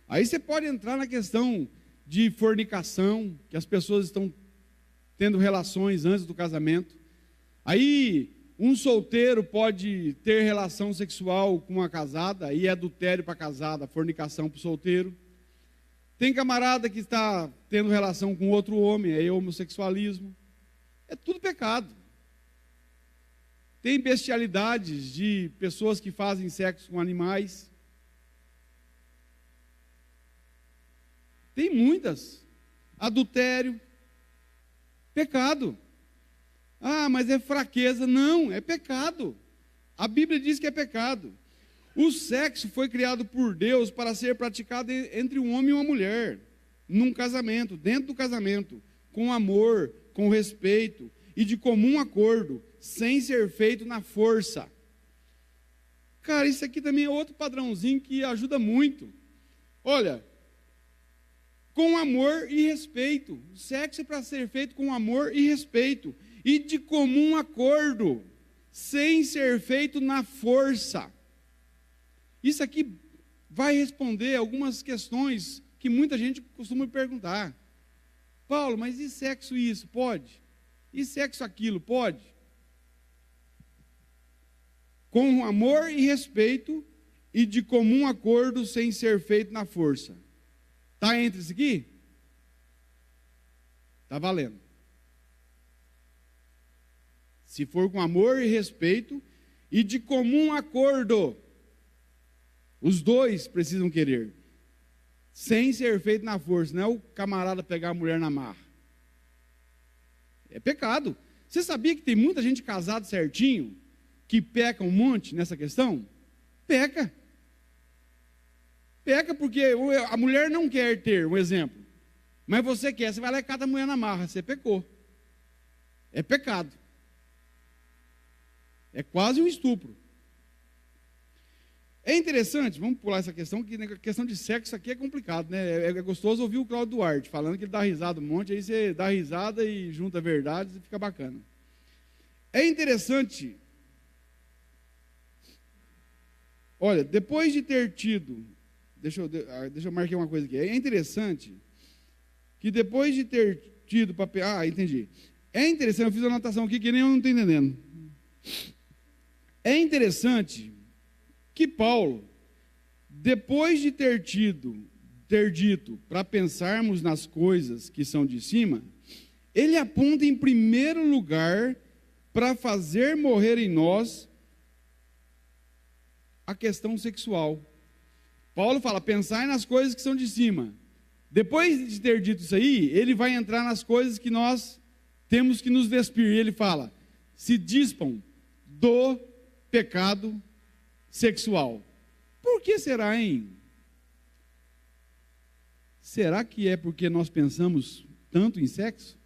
Aí você pode entrar na questão de fornicação, que as pessoas estão tendo relações antes do casamento. Aí um solteiro pode ter relação sexual com uma casada, aí é adultério para a casada, fornicação para o solteiro. Tem camarada que está tendo relação com outro homem, aí é homossexualismo. É tudo pecado. Tem bestialidades de pessoas que fazem sexo com animais. Tem muitas. Adultério. Pecado. Mas é fraqueza. Não, é pecado. A Bíblia diz que é pecado. O sexo foi criado por Deus para ser praticado entre um homem e uma mulher, num casamento, dentro do casamento, com amor, com respeito e de comum acordo, sem ser feito na força. Cara, isso aqui também é outro padrãozinho que ajuda muito. Olha, com amor e respeito. O sexo é para ser feito com amor e respeito e de comum acordo, sem ser feito na força. Isso aqui vai responder algumas questões que muita gente costuma perguntar. Paulo, mas e sexo isso? Pode? E sexo aquilo? Pode? Com amor e respeito e de comum acordo, sem ser feito na força. Está entre isso aqui? Está valendo. Se for com amor e respeito e de comum acordo, os dois precisam querer, sem ser feito na força. Não é o camarada pegar a mulher na marra. É pecado. Você sabia que tem muita gente casada certinho, que peca um monte nessa questão? Peca. Peca porque a mulher não quer ter, um exemplo. Mas você quer, você vai lá e cata a mulher na marra, você pecou. É pecado. É quase um estupro. É interessante, vamos pular essa questão, que a questão de sexo aqui é complicado, né? É gostoso ouvir o Cláudio Duarte falando que ele dá risada um monte, aí você dá risada e junta verdades e fica bacana. É interessante, olha, depois de ter tido, deixa eu marcar uma coisa aqui, é interessante que depois de ter tido papel, entendi. É interessante, eu fiz uma anotação aqui que nem eu não estou entendendo. É interessante que Paulo, depois de ter dito para pensarmos nas coisas que são de cima, ele aponta em primeiro lugar para fazer morrer em nós a questão sexual. Paulo fala, pensai nas coisas que são de cima. Depois de ter dito isso aí, ele vai entrar nas coisas que nós temos que nos despir. Ele fala, se dispam do pecado sexual. Por que será, hein? Será que é porque nós pensamos tanto em sexo?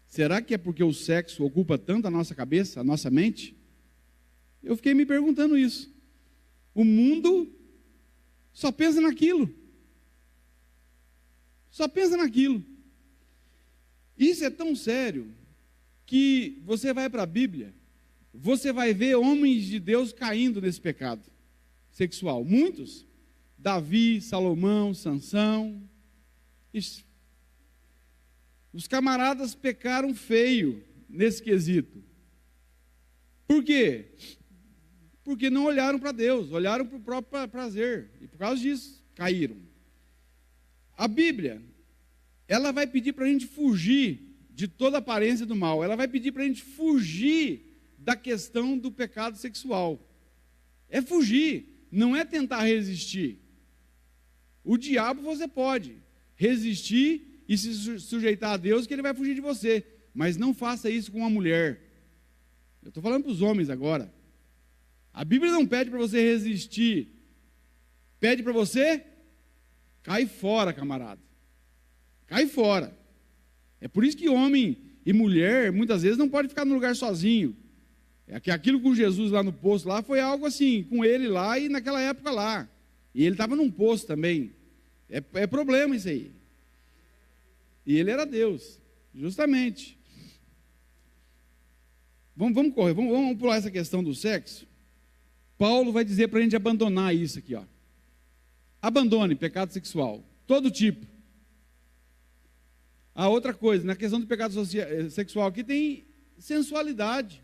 Será que é porque o sexo ocupa tanto a nossa cabeça, a nossa mente? Eu fiquei me perguntando isso. O mundo só pensa naquilo. Só pensa naquilo. Isso é tão sério que você vai para a Bíblia, você vai ver homens de Deus caindo nesse pecado sexual. Muitos. Davi, Salomão, Sansão. Os camaradas pecaram feio nesse quesito. Por quê? Porque não olharam para Deus, olharam para o próprio prazer. E por causa disso, caíram. A Bíblia, ela vai pedir para a gente fugir de toda aparência do mal. Ela vai pedir para a gente fugir da questão do pecado sexual. É fugir, não é tentar resistir. O diabo você pode resistir e se sujeitar a Deus, que ele vai fugir de você. Mas não faça isso com uma mulher. Eu estou falando para os homens agora. A Bíblia não pede para você resistir. Pede para você, cai fora, camarada. Cai fora. É por isso que homem e mulher, muitas vezes, não pode ficar no lugar sozinho. É que aquilo com Jesus lá no poço, lá, foi algo assim, com ele lá e naquela época lá. E ele estava num poço também. É problema isso aí. E ele era Deus, justamente. Vamos correr, vamos pular essa questão do sexo. Paulo vai dizer para a gente abandonar isso aqui, ó. Abandone pecado sexual, todo tipo. A outra coisa, na questão do pecado sexual aqui tem sensualidade.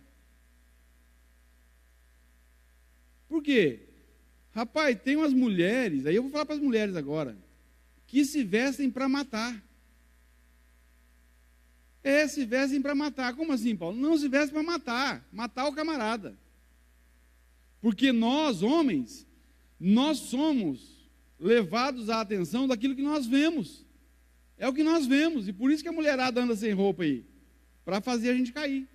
Por quê? Rapaz, tem umas mulheres, aí eu vou falar para as mulheres agora, que se vestem para matar. Se vestem para matar. Como assim, Paulo? Não se vestem para matar o camarada. Porque nós, homens, nós somos levados à atenção daquilo que nós vemos. É o que nós vemos, e por isso que a mulherada anda sem roupa aí, para fazer a gente cair.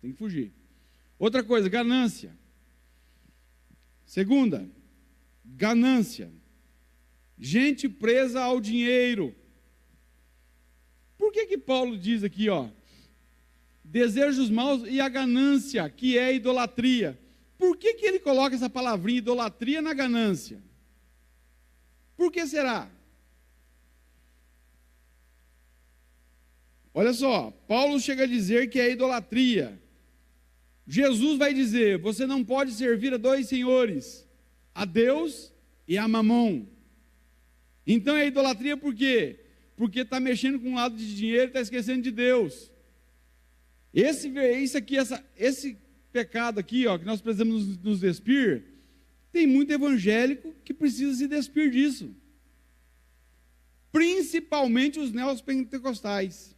Tem que fugir. Outra coisa, ganância. Segunda, ganância. Gente presa ao dinheiro. Por que Paulo diz aqui, ó, desejos maus e a ganância, que é idolatria? Por que ele coloca essa palavrinha idolatria na ganância? Por que será? Olha só, Paulo chega a dizer que é idolatria. Jesus vai dizer, você não pode servir a dois senhores, a Deus e a Mamon. Então é idolatria por quê? Porque está mexendo com um lado de dinheiro e está esquecendo de Deus. Esse pecado aqui, ó, que nós precisamos nos despir, tem muito evangélico que precisa se despir disso. Principalmente os neopentecostais,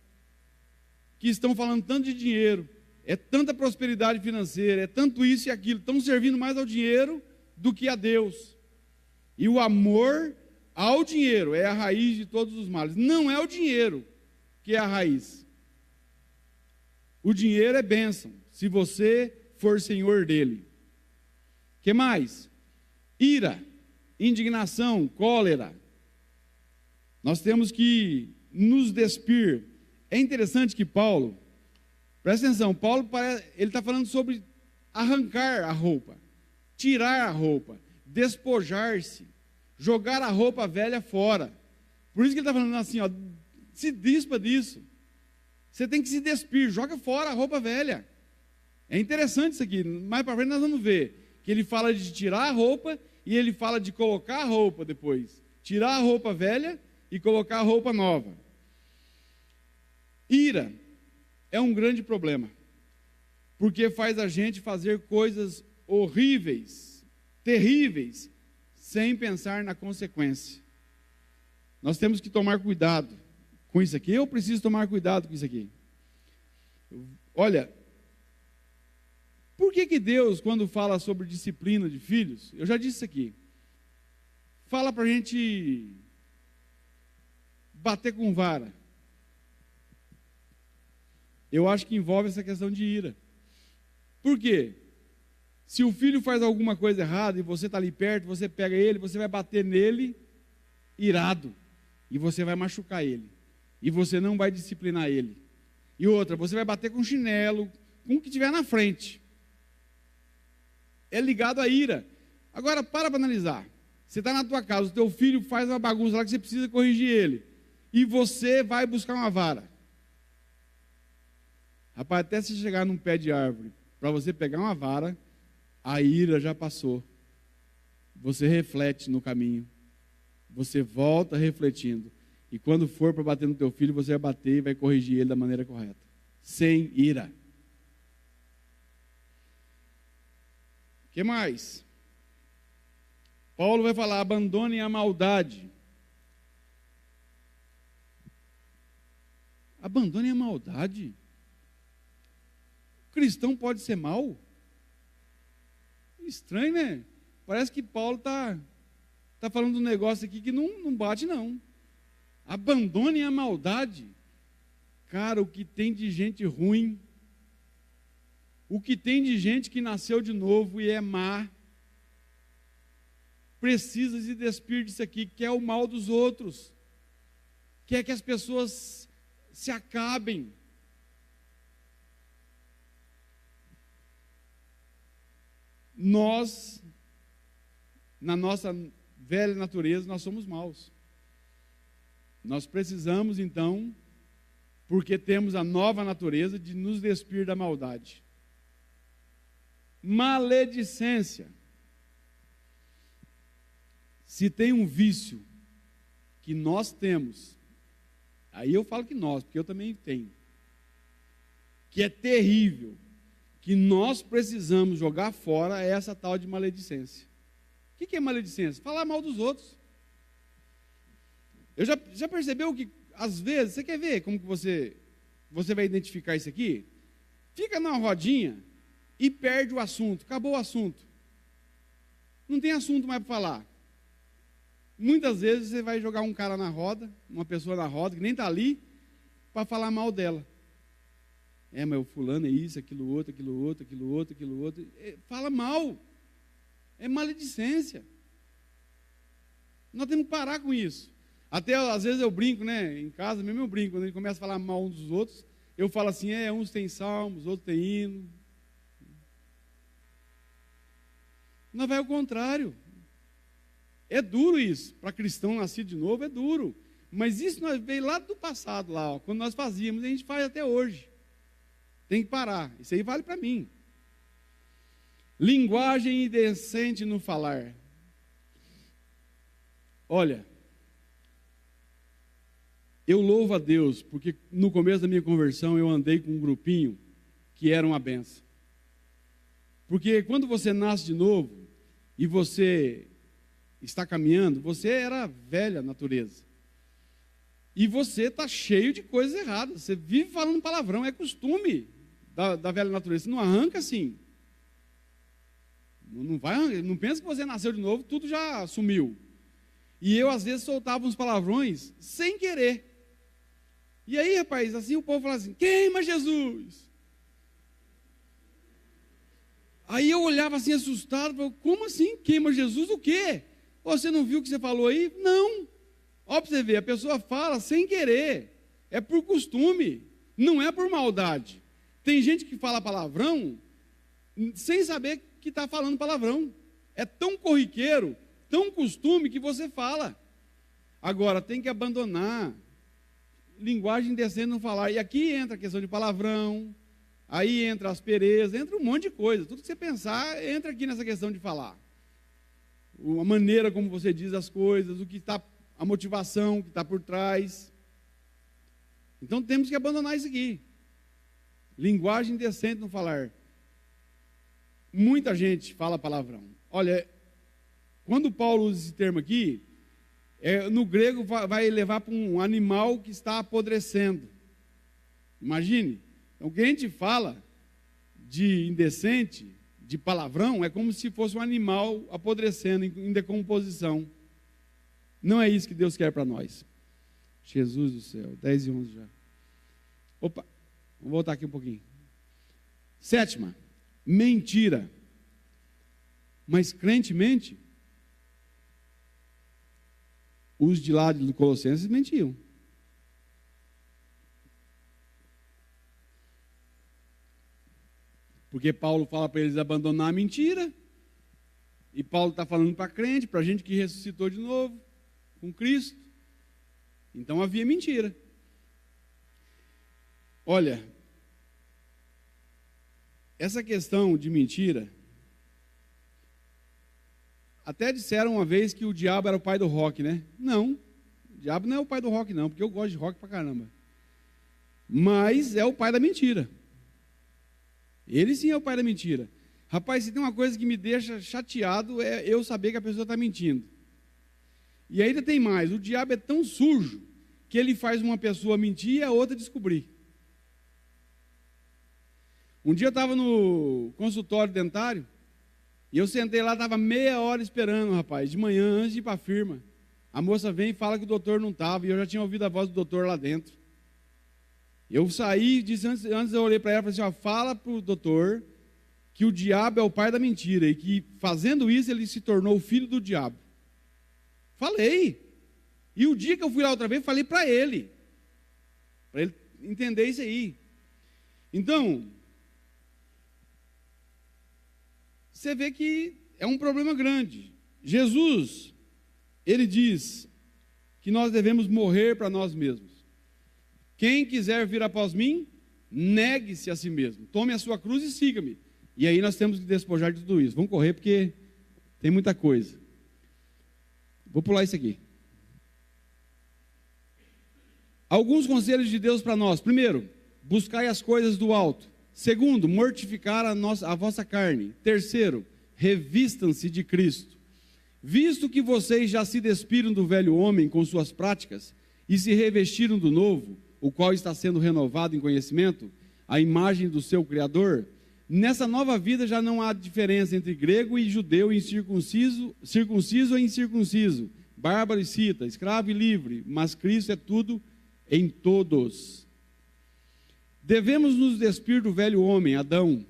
que estão falando tanto de dinheiro, é tanta prosperidade financeira, é tanto isso e aquilo, estão servindo mais ao dinheiro do que a Deus. E o amor ao dinheiro é a raiz de todos os males. Não é o dinheiro que é a raiz. O dinheiro é bênção, se você for senhor dele. O que mais? Ira, indignação, cólera. Nós temos que nos despir. É interessante que Paulo, presta atenção, Paulo ele está falando sobre arrancar a roupa, tirar a roupa, despojar-se, jogar a roupa velha fora. Por isso que ele está falando assim, ó, se despa disso. Você tem que se despir, joga fora a roupa velha. É interessante isso aqui, mais para frente nós vamos ver, que ele fala de tirar a roupa e ele fala de colocar a roupa depois. Tirar a roupa velha e colocar a roupa nova. Ira é um grande problema, porque faz a gente fazer coisas horríveis, terríveis, sem pensar na consequência. Nós temos que tomar cuidado com isso aqui. Eu preciso tomar cuidado com isso aqui. Olha, por que Deus, quando fala sobre disciplina de filhos, eu já disse isso aqui, fala para a gente bater com vara? Eu acho que envolve essa questão de ira. Por quê? Se o filho faz alguma coisa errada e você está ali perto, você pega ele, você vai bater nele irado. E você vai machucar ele. E você não vai disciplinar ele. E outra, você vai bater com chinelo, com o que tiver na frente. É ligado à ira. Agora, para analisar. Você está na tua casa, o teu filho faz uma bagunça lá que você precisa corrigir ele. E você vai buscar uma vara. Rapaz, até se chegar num pé de árvore, para você pegar uma vara, a ira já passou. Você reflete no caminho. Você volta refletindo. E quando for para bater no teu filho, você vai bater e vai corrigir ele da maneira correta, sem ira. O que mais? Paulo vai falar: abandonem a maldade. Abandonem a maldade. O cristão pode ser mau? Estranho, né? Parece que Paulo está falando um negócio aqui que não bate, não. Abandonem a maldade. Cara, o que tem de gente ruim, o que tem de gente que nasceu de novo e é má, precisa se despir disso aqui, quer o mal dos outros, quer que as pessoas se acabem. Nós, na nossa velha natureza, nós somos maus. Nós precisamos, então, porque temos a nova natureza, de nos despir da maldade. Maledicência. Se tem um vício que nós temos, aí eu falo que nós, porque eu também tenho, que é terrível, que nós precisamos jogar fora, é essa tal de maledicência. O que é maledicência? Falar mal dos outros. Eu já percebeu que, às vezes, você quer ver como que você vai identificar isso aqui? Fica numa rodinha e perde o assunto, acabou o assunto. Não tem assunto mais para falar. Muitas vezes você vai jogar um cara na roda, uma pessoa na roda, que nem está ali, para falar mal dela. Mas o fulano é isso, aquilo outro. Fala mal. É maledicência. Nós temos que parar com isso. Até às vezes eu brinco, né? Em casa mesmo eu brinco, quando a gente começa a falar mal uns dos outros, eu falo assim, uns têm salmos, outros têm hino. Não vai ao contrário. É duro isso. Para cristão nascido de novo é duro. Mas isso nós veio lá do passado, lá, quando nós fazíamos, e a gente faz até hoje. Tem que parar. Isso aí vale para mim. Linguagem indecente no falar. Olha, eu louvo a Deus, porque no começo da minha conversão eu andei com um grupinho que era uma benção. Porque quando você nasce de novo e você está caminhando, você era velha natureza. E você está cheio de coisas erradas. Você vive falando palavrão, é costume da velha natureza. Você não arranca assim. Não pensa que você nasceu de novo, tudo já sumiu. E eu, às vezes, soltava uns palavrões sem querer. E aí, rapaz, assim o povo fala assim, queima Jesus. Aí eu olhava assim, assustado, falava, como assim, queima Jesus o quê? Você não viu o que você falou aí? Não. Ó, para você ver, a pessoa fala sem querer, é por costume, não é por maldade. Tem gente que fala palavrão sem saber que está falando palavrão. É tão corriqueiro, tão costume que você fala. Agora, tem que abandonar linguagem indecente no falar. E aqui entra a questão de palavrão, aí entra aspereza, entra um monte de coisa. Tudo que você pensar entra aqui nessa questão de falar. A maneira como você diz as coisas, o que está, a motivação que está por trás. Então temos que abandonar isso aqui. Linguagem indecente no falar. Muita gente fala palavrão. Olha, quando Paulo usa esse termo aqui, no grego vai levar para um animal que está apodrecendo. Imagine. Então, o que a gente fala de indecente, de palavrão, é como se fosse um animal apodrecendo, em decomposição. Não é isso que Deus quer para nós. Jesus do céu, 10:11 já. Opa, vamos voltar aqui um pouquinho. 7ª, mentira. Mas crente mente. Os de lá do Colossenses mentiam. Porque Paulo fala para eles abandonar a mentira. E Paulo está falando para crente, para gente que ressuscitou de novo, com Cristo. Então havia mentira. Olha, essa questão de mentira, até disseram uma vez que o diabo era o pai do rock, né? Não, o diabo não é o pai do rock, não, porque eu gosto de rock pra caramba. Mas é o pai da mentira. Ele sim é o pai da mentira. Rapaz, se tem uma coisa que me deixa chateado, é eu saber que a pessoa está mentindo. E ainda tem mais, o diabo é tão sujo, que ele faz uma pessoa mentir e a outra descobrir. Um dia eu estava no consultório dentário, e eu sentei lá, estava meia hora esperando, rapaz, de manhã, antes de ir para a firma. A moça vem e fala que o doutor não estava, e eu já tinha ouvido a voz do doutor lá dentro. Eu saí e disse, antes eu olhei para ela e falei assim, ó, fala para o doutor que o diabo é o pai da mentira, e que fazendo isso ele se tornou o filho do diabo. Falei. E o dia que eu fui lá outra vez, falei para ele entender isso aí. Então, você vê que é um problema grande. Jesus, ele diz que nós devemos morrer para nós mesmos. Quem quiser vir após mim, negue-se a si mesmo. Tome a sua cruz e siga-me. E aí nós temos que despojar de tudo isso. Vamos correr porque tem muita coisa. Vou pular isso aqui. Alguns conselhos de Deus para nós. Primeiro, buscai as coisas do alto. Segundo, mortificar a vossa carne. Terceiro, revistam-se de Cristo. Visto que vocês já se despiram do velho homem com suas práticas e se revestiram do novo, o qual está sendo renovado em conhecimento, a imagem do seu Criador, nessa nova vida já não há diferença entre grego e judeu, incircunciso, circunciso e incircunciso, bárbaro e cita, escravo e livre, mas Cristo é tudo em todos. Devemos nos despir do velho homem, Adão,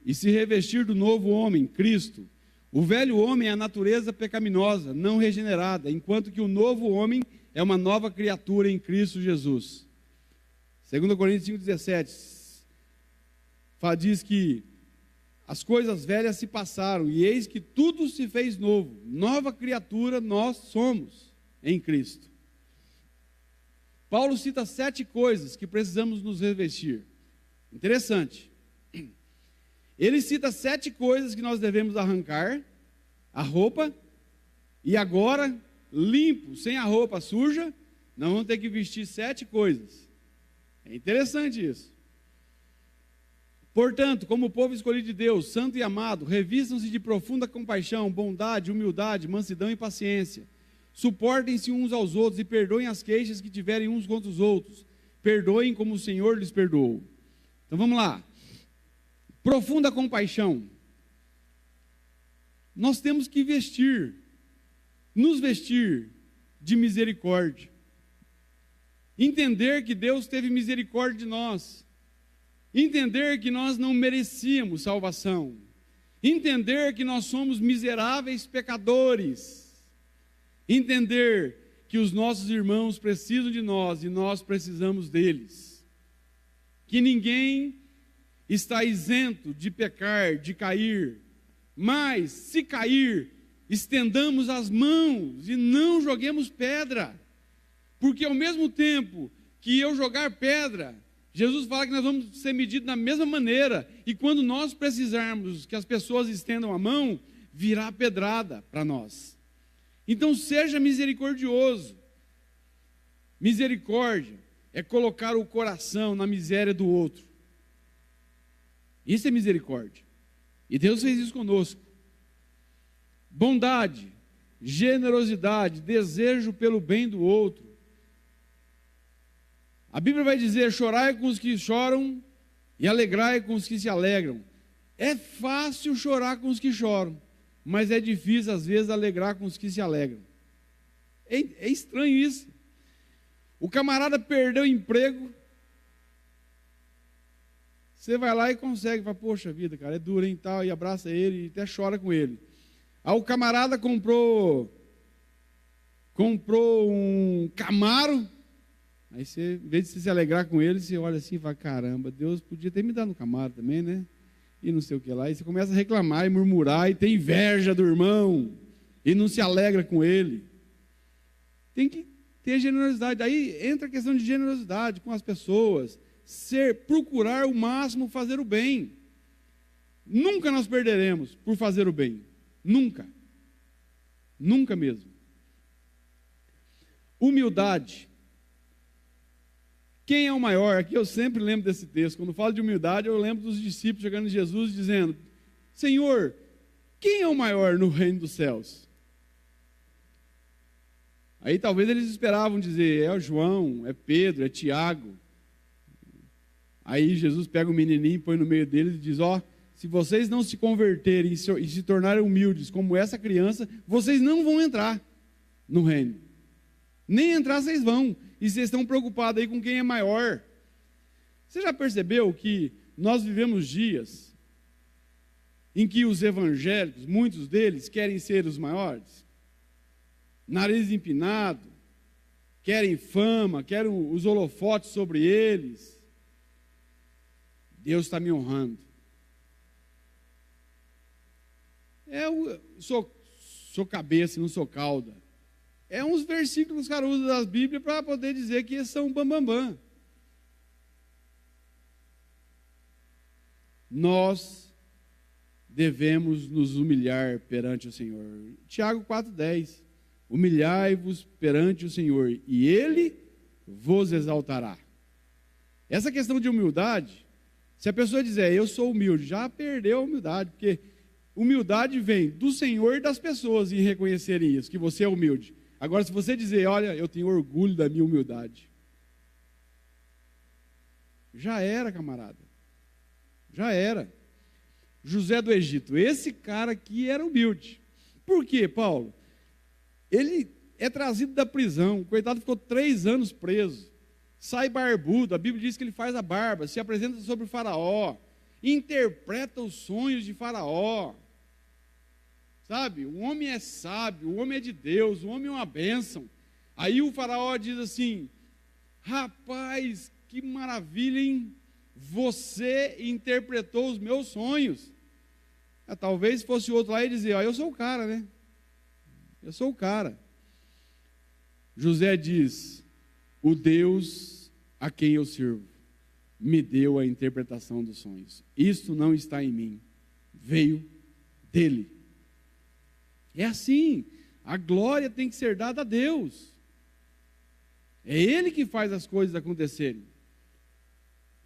e se revestir do novo homem, Cristo. O velho homem é a natureza pecaminosa, não regenerada, enquanto que o novo homem é uma nova criatura em Cristo Jesus. 2 Coríntios 5,17 diz que as coisas velhas se passaram e eis que tudo se fez novo. Nova criatura nós somos em Cristo. Paulo cita 7 coisas que precisamos nos revestir. Interessante. Ele cita 7 coisas que nós devemos arrancar, a roupa, e agora, limpo, sem a roupa suja, nós vamos ter que vestir 7 coisas. É interessante isso. Portanto, como povo escolhido de Deus, santo e amado, revistam-se de profunda compaixão, bondade, humildade, mansidão e paciência. Suportem-se uns aos outros e perdoem as queixas que tiverem uns contra os outros. Perdoem como o Senhor lhes perdoou. Então vamos lá. Profunda compaixão. Nós temos que nos vestir de misericórdia. Entender que Deus teve misericórdia de nós. Entender que nós não merecíamos salvação. Entender que nós somos miseráveis pecadores. Entender que os nossos irmãos precisam de nós e nós precisamos deles. Que ninguém está isento de pecar, de cair. Mas, se cair, estendamos as mãos e não joguemos pedra. Porque ao mesmo tempo que eu jogar pedra, Jesus fala que nós vamos ser medidos da mesma maneira. E quando nós precisarmos que as pessoas estendam a mão, virá pedrada para nós. Então seja misericordioso. Misericórdia é colocar o coração na miséria do outro. Isso é misericórdia. E Deus fez isso conosco. Bondade, generosidade, desejo pelo bem do outro. A Bíblia vai dizer, chorai com os que choram e alegrai com os que se alegram. É fácil chorar com os que choram, mas é difícil às vezes alegrar com os que se alegram. É estranho isso. O camarada perdeu o emprego, você vai lá e consegue, fala, poxa vida, cara, é duro, hein, tal, e abraça ele e até chora com ele. Aí o camarada comprou um Camaro. Aí você, em vez de você se alegrar com ele, você olha assim e fala, caramba, Deus podia ter me dado um Camaro também, né? E não sei o que lá. E você começa a reclamar e murmurar e tem inveja do irmão e não se alegra com ele. Tem que ter generosidade. Aí entra a questão de generosidade com as pessoas. Procurar o máximo fazer o bem. Nunca nós perderemos por fazer o bem. Nunca. Nunca mesmo. Humildade. Quem é o maior? Aqui eu sempre lembro desse texto. Quando falo de humildade, eu lembro dos discípulos chegando em Jesus dizendo: Senhor, quem é o maior no reino dos céus? Aí talvez eles esperavam dizer: é o João, é Pedro, é Tiago. Aí Jesus pega o menininho, põe no meio deles e diz: ó, se vocês não se converterem e se tornarem humildes como essa criança, vocês não vão entrar no reino. Nem entrar vocês vão. E vocês estão preocupados aí com quem é maior. Você já percebeu que nós vivemos dias em que os evangélicos, muitos deles, querem ser os maiores? Nariz empinado, querem fama, querem os holofotes sobre eles. Deus está me honrando. Eu sou cabeça e não sou cauda. É uns versículos que os caras usam das Bíblias para poder dizer que eles são bambambam. Nós devemos nos humilhar perante o Senhor. Tiago 4,10. Humilhai-vos perante o Senhor, e Ele vos exaltará. Essa questão de humildade, se a pessoa dizer, eu sou humilde, já perdeu a humildade, porque humildade vem do Senhor e das pessoas em reconhecerem isso, que você é humilde. Agora, se você dizer, olha, eu tenho orgulho da minha humildade, já era, camarada. Já era. José do Egito, esse cara aqui era humilde. Por quê, Paulo? Ele é trazido da prisão, o coitado ficou 3 anos preso, sai barbudo, a Bíblia diz que ele faz a barba, se apresenta sobre o faraó, interpreta os sonhos de faraó. Sabe, o homem é sábio, o homem é de Deus, o homem é uma bênção. Aí o faraó diz assim: rapaz, que maravilha, hein? Você interpretou os meus sonhos. Talvez fosse outro lá e dizer, ó, eu sou o cara, né? Eu sou o cara. José diz: o Deus a quem eu sirvo me deu a interpretação dos sonhos. Isto não está em mim, veio dele. É assim, a glória tem que ser dada a Deus. É Ele que faz as coisas acontecerem.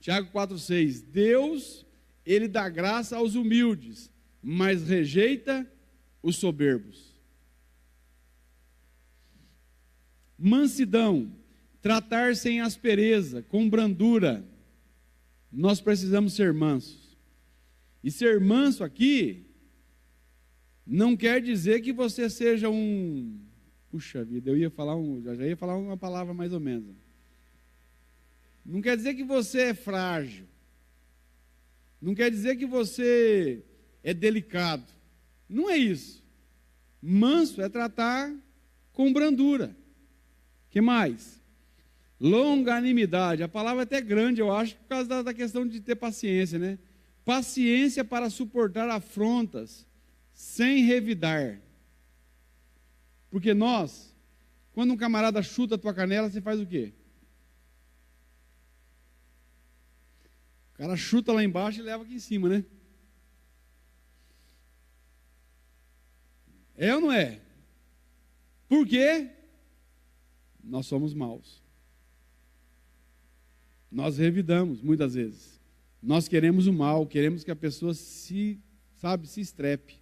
Tiago 4,6, Deus, Ele dá graça aos humildes, mas rejeita os soberbos. Mansidão, tratar sem aspereza, com brandura. Nós precisamos ser mansos. E ser manso aqui não quer dizer que você seja um... Puxa vida, eu ia falar já ia falar uma palavra mais ou menos. Não quer dizer que você é frágil. Não quer dizer que você é delicado. Não é isso. Manso é tratar com brandura. Que mais? Longanimidade. A palavra é até grande, eu acho, por causa da questão de ter paciência, né? Paciência para suportar afrontas, sem revidar. Porque nós, quando um camarada chuta a tua canela, você faz o quê? O cara chuta lá embaixo e leva aqui em cima, né? É ou não é? Por quê? Nós somos maus. Nós revidamos muitas vezes. Nós queremos o mal, queremos que a pessoa se estrepe.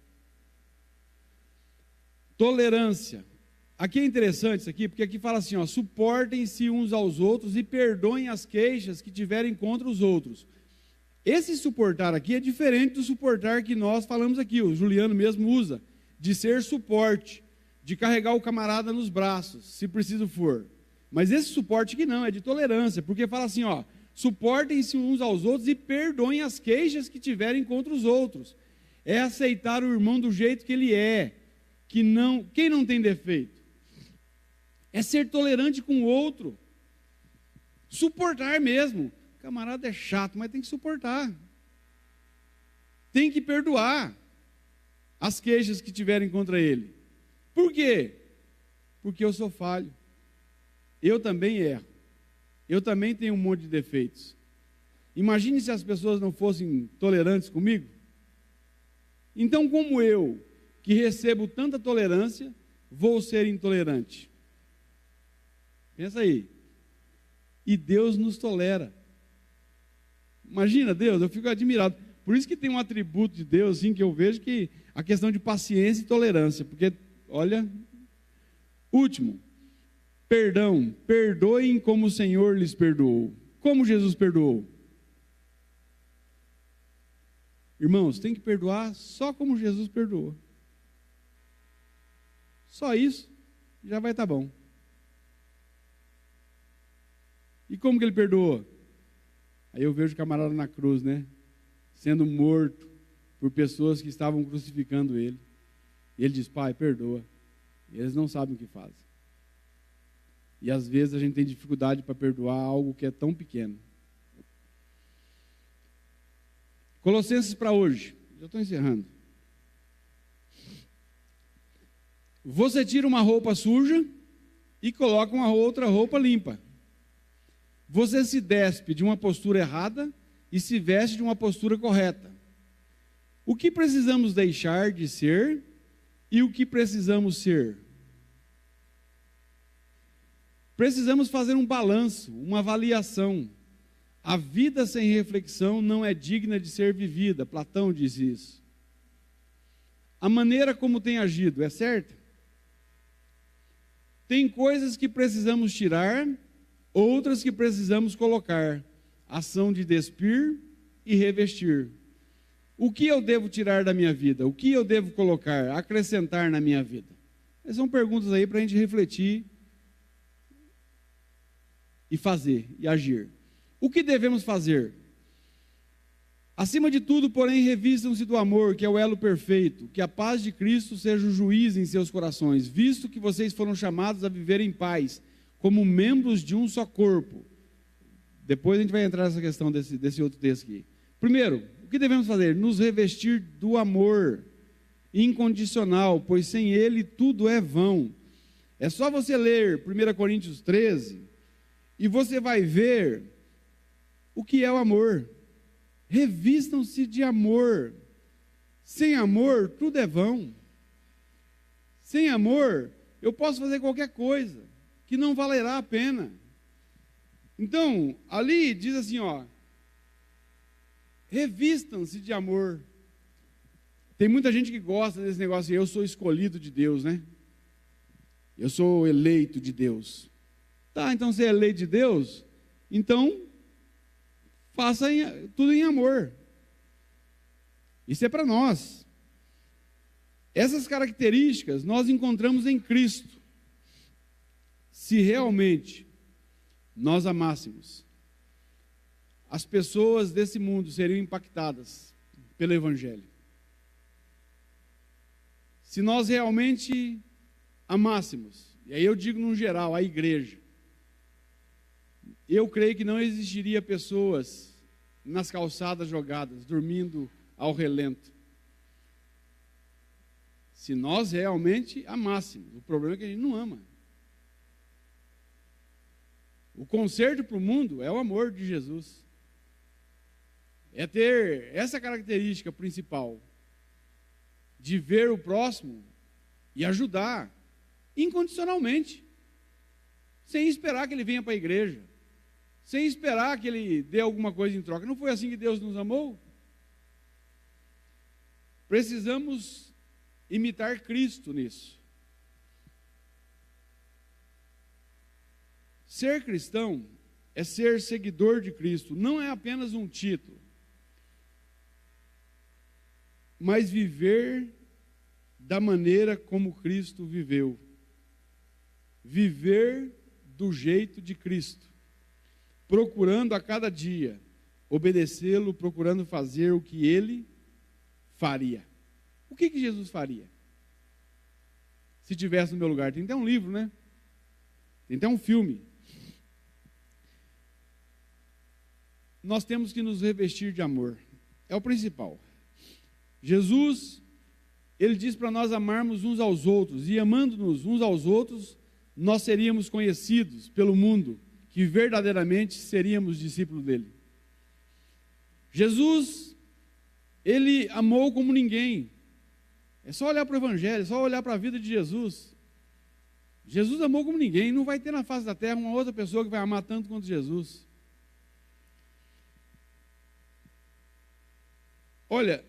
Tolerância. Aqui é interessante isso aqui, porque aqui fala assim, ó, suportem-se uns aos outros e perdoem as queixas que tiverem contra os outros. Esse suportar aqui é diferente do suportar que nós falamos aqui, o Juliano mesmo usa, de ser suporte, de carregar o camarada nos braços, se preciso for. Mas esse suporte aqui não, é de tolerância, porque fala assim, ó, suportem-se uns aos outros e perdoem as queixas que tiverem contra os outros. É aceitar o irmão do jeito que ele é, quem não tem defeito. É ser tolerante com o outro. Suportar mesmo. O camarada é chato, mas tem que suportar. Tem que perdoar as queixas que tiverem contra ele. Por quê? Porque eu sou falho. Eu também erro. Eu também tenho um monte de defeitos. Imagine se as pessoas não fossem tolerantes comigo. Então, como eu, que recebo tanta tolerância, vou ser intolerante? Pensa aí. E Deus nos tolera. Imagina Deus, eu fico admirado. Por isso que tem um atributo de Deus, assim, que eu vejo que a questão de paciência e tolerância. Porque, olha, último, perdão. Perdoem como o Senhor lhes perdoou. Como Jesus perdoou? Irmãos, tem que perdoar só como Jesus perdoou. Só isso já vai estar bom. E como que ele perdoou? Aí eu vejo o camarada na cruz, né? Sendo morto por pessoas que estavam crucificando ele. E ele diz, Pai, perdoa. Eles não sabem o que fazem. E às vezes a gente tem dificuldade para perdoar algo que é tão pequeno. Colossenses para hoje. Já estou encerrando. Você tira uma roupa suja e coloca uma outra roupa limpa. Você se despe de uma postura errada e se veste de uma postura correta. O que precisamos deixar de ser e o que precisamos ser? Precisamos fazer um balanço, uma avaliação. A vida sem reflexão não é digna de ser vivida. Platão diz isso. A maneira como tem agido é certa? Tem coisas que precisamos tirar, outras que precisamos colocar. Ação de despir e revestir. O que eu devo tirar da minha vida? O que eu devo colocar, acrescentar na minha vida? Essas são perguntas aí para a gente refletir e fazer, e agir. O que devemos fazer? Acima de tudo, porém, revistam-se do amor, que é o elo perfeito, que a paz de Cristo seja o juiz em seus corações, visto que vocês foram chamados a viver em paz, como membros de um só corpo. Depois a gente vai entrar nessa questão desse outro texto aqui. Primeiro, o que devemos fazer? Nos revestir do amor incondicional, pois sem ele tudo é vão. É só você ler 1 Coríntios 13 e você vai ver o que é o amor. Revistam-se de amor. Sem amor, tudo é vão. Sem amor, eu posso fazer qualquer coisa que não valerá a pena. Então, ali diz assim, ó, revistam-se de amor. Tem muita gente que gosta desse negócio, eu sou escolhido de Deus, né? Eu sou eleito de Deus. Tá, então você é eleito de Deus, então faça tudo em amor. Isso é para nós. Essas características nós encontramos em Cristo. Se realmente nós amássemos, as pessoas desse mundo seriam impactadas pelo Evangelho. Se nós realmente amássemos, e aí eu digo no geral, a igreja, eu creio que não existiria pessoas nas calçadas jogadas, dormindo ao relento. Se nós realmente amássemos, o problema é que a gente não ama. O conserto para o mundo é o amor de Jesus. É ter essa característica principal, de ver o próximo e ajudar incondicionalmente, sem esperar que ele venha para a igreja, sem esperar que ele dê alguma coisa em troca. Não foi assim que Deus nos amou? Precisamos imitar Cristo nisso. Ser cristão é ser seguidor de Cristo, não é apenas um título, mas viver da maneira como Cristo viveu. Viver do jeito de Cristo, procurando a cada dia obedecê-lo, procurando fazer o que ele faria. O que Jesus faria? Se tivesse no meu lugar. Tem até um livro, né? Tem até um filme. Nós temos que nos revestir de amor. É o principal. Jesus, ele diz para nós amarmos uns aos outros, e amando-nos uns aos outros, nós seríamos conhecidos pelo mundo, que verdadeiramente seríamos discípulos dele. Jesus, ele amou como ninguém. É só olhar para o Evangelho, é só olhar para a vida de Jesus. Jesus amou como ninguém. Não vai ter na face da terra uma outra pessoa que vai amar tanto quanto Jesus. Olha,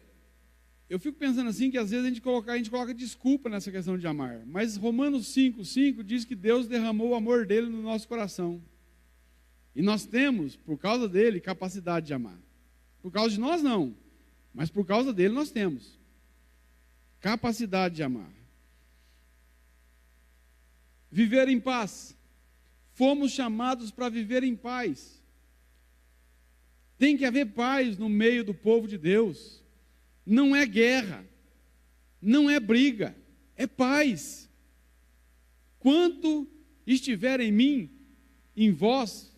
eu fico pensando assim que às vezes a gente coloca desculpa nessa questão de amar. Mas Romanos 5:5 diz que Deus derramou o amor dele no nosso coração. E nós temos, por causa dele, capacidade de amar. Por causa de nós não, mas por causa dele nós temos capacidade de amar. Viver em paz. Fomos chamados para viver em paz. Tem que haver paz no meio do povo de Deus. Não é guerra, não é briga, é paz. Quanto estiver em mim, em vós,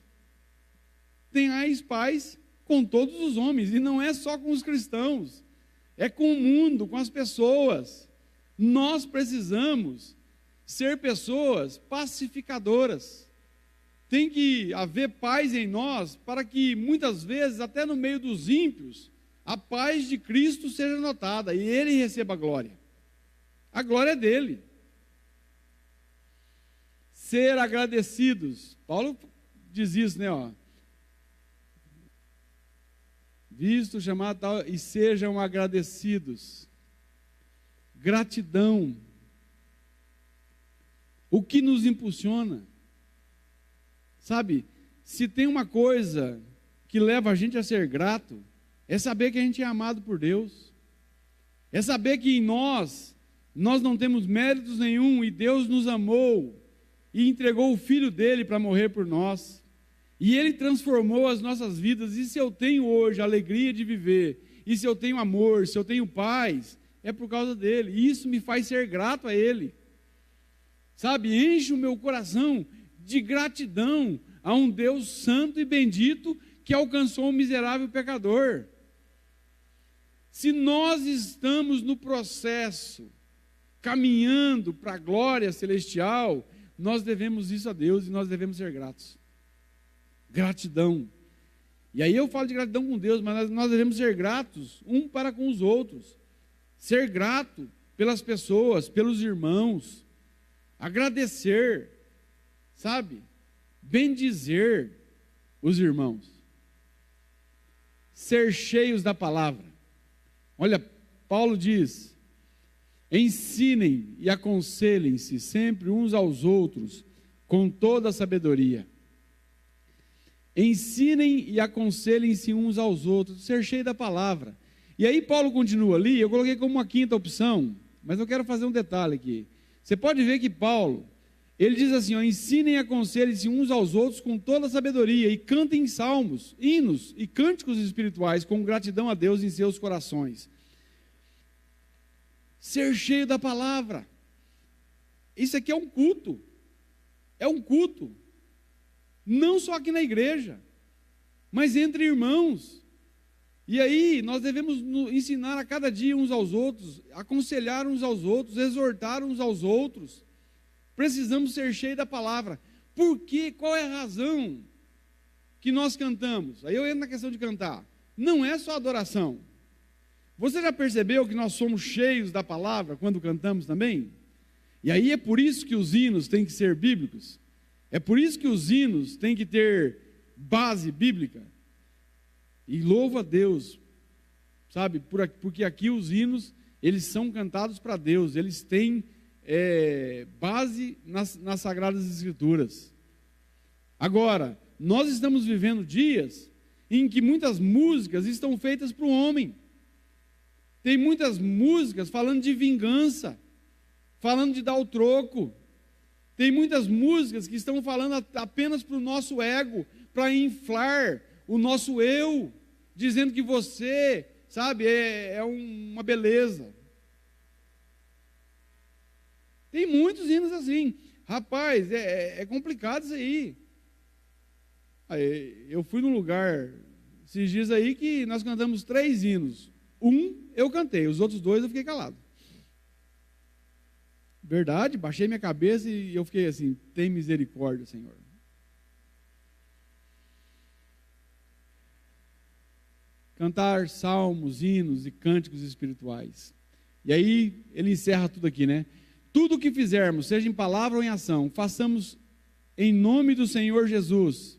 tenhais paz com todos os homens. E não é só com os cristãos, é com o mundo, com as pessoas. Nós precisamos ser pessoas pacificadoras. Tem que haver paz em nós, para que muitas vezes, até no meio dos ímpios, a paz de Cristo seja notada e ele receba a glória. A glória é dele. Ser agradecidos. Paulo diz isso, né? Visto, chamado tal, e sejam agradecidos. Gratidão. O que nos impulsiona? Sabe, se tem uma coisa que leva a gente a ser grato, é saber que a gente é amado por Deus. É saber que em nós não temos méritos nenhum e Deus nos amou e entregou o Filho dele para morrer por nós. E ele transformou as nossas vidas. E se eu tenho hoje a alegria de viver, e se eu tenho amor, se eu tenho paz, é por causa dele. E isso me faz ser grato a ele. Sabe, enche o meu coração de gratidão a um Deus santo e bendito que alcançou um miserável pecador. Se nós estamos no processo, caminhando para a glória celestial, nós devemos isso a Deus e nós devemos ser gratos. Gratidão. E aí eu falo de gratidão com Deus, mas nós devemos ser gratos um para com os outros. Ser grato pelas pessoas, pelos irmãos. Agradecer, sabe? Bendizer os irmãos. Ser cheios da palavra. Olha, Paulo diz: ensinem e aconselhem-se sempre uns aos outros com toda a sabedoria. Ensinem e aconselhem-se uns aos outros, ser cheio da palavra. E aí Paulo continua ali, eu coloquei como uma quinta opção, mas eu quero fazer um detalhe aqui. Você pode ver que Paulo, ele diz assim, ensinem e aconselhem-se uns aos outros com toda a sabedoria, e cantem salmos, hinos e cânticos espirituais com gratidão a Deus em seus corações. Ser cheio da palavra. Isso aqui é um culto. É um culto. Não só aqui na igreja, mas entre irmãos. E aí nós devemos ensinar a cada dia uns aos outros, aconselhar uns aos outros, exortar uns aos outros. Precisamos ser cheios da palavra. Por quê? Qual é a razão que nós cantamos? Aí eu entro na questão de cantar. Não é só adoração. Você já percebeu que nós somos cheios da palavra quando cantamos também? E aí é por isso que os hinos têm que ser bíblicos. É por isso que os hinos têm que ter base bíblica. E louvo a Deus, sabe? Porque aqui os hinos, eles são cantados para Deus. Eles têm base nas Sagradas Escrituras. Agora, nós estamos vivendo dias em que muitas músicas estão feitas para o homem. Tem muitas músicas falando de vingança, falando de dar o troco. Tem muitas músicas que estão falando apenas para o nosso ego, para inflar o nosso eu, dizendo que você, sabe, é uma beleza. Tem muitos hinos assim. Rapaz, é complicado isso aí. Eu fui num lugar esses dias aí que nós cantamos 3 hinos. Um eu cantei, os outros 2 eu fiquei calado. Verdade, baixei minha cabeça e eu fiquei assim, tem misericórdia, Senhor. Cantar salmos, hinos e cânticos espirituais. E aí ele encerra tudo aqui, né? Tudo o que fizermos, seja em palavra ou em ação, façamos em nome do Senhor Jesus.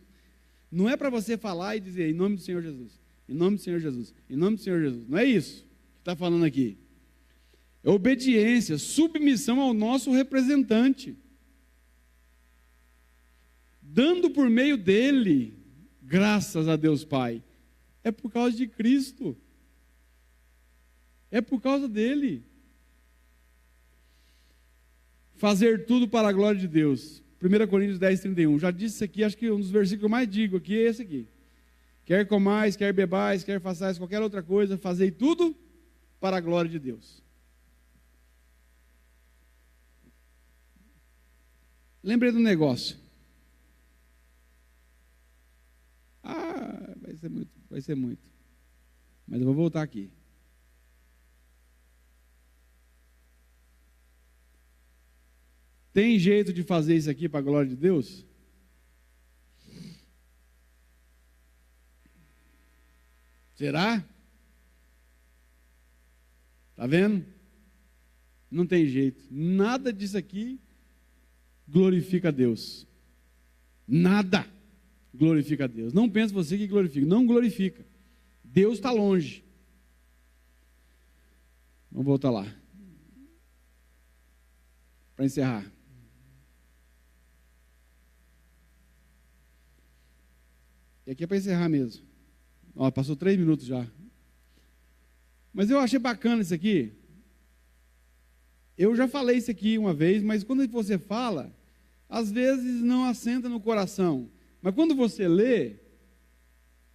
Não é para você falar e dizer em nome do Senhor Jesus, em nome do Senhor Jesus, em nome do Senhor Jesus. Não é isso que está falando aqui. É obediência, submissão ao nosso representante, dando por meio dele, graças a Deus Pai. É por causa de Cristo, é por causa dele. Fazer tudo para a glória de Deus. 1 Coríntios 10, 31. Já disse isso aqui, acho que um dos versículos que eu mais digo aqui é esse aqui. Quer comais, quer bebais, quer façais qualquer outra coisa, fazei tudo para a glória de Deus. Lembrei do negócio. Vai ser muito. Mas eu vou voltar aqui. Tem jeito de fazer isso aqui para a glória de Deus? Será? Está vendo? Não tem jeito. Nada disso aqui glorifica a Deus. Nada glorifica a Deus. Não pense você que glorifica. Não glorifica. Deus está longe. Vamos voltar lá. Para encerrar. E aqui é para encerrar mesmo. Ó, passou 3 minutos já. Mas eu achei bacana isso aqui. Eu já falei isso aqui uma vez, mas quando você fala, às vezes não assenta no coração. Mas quando você lê,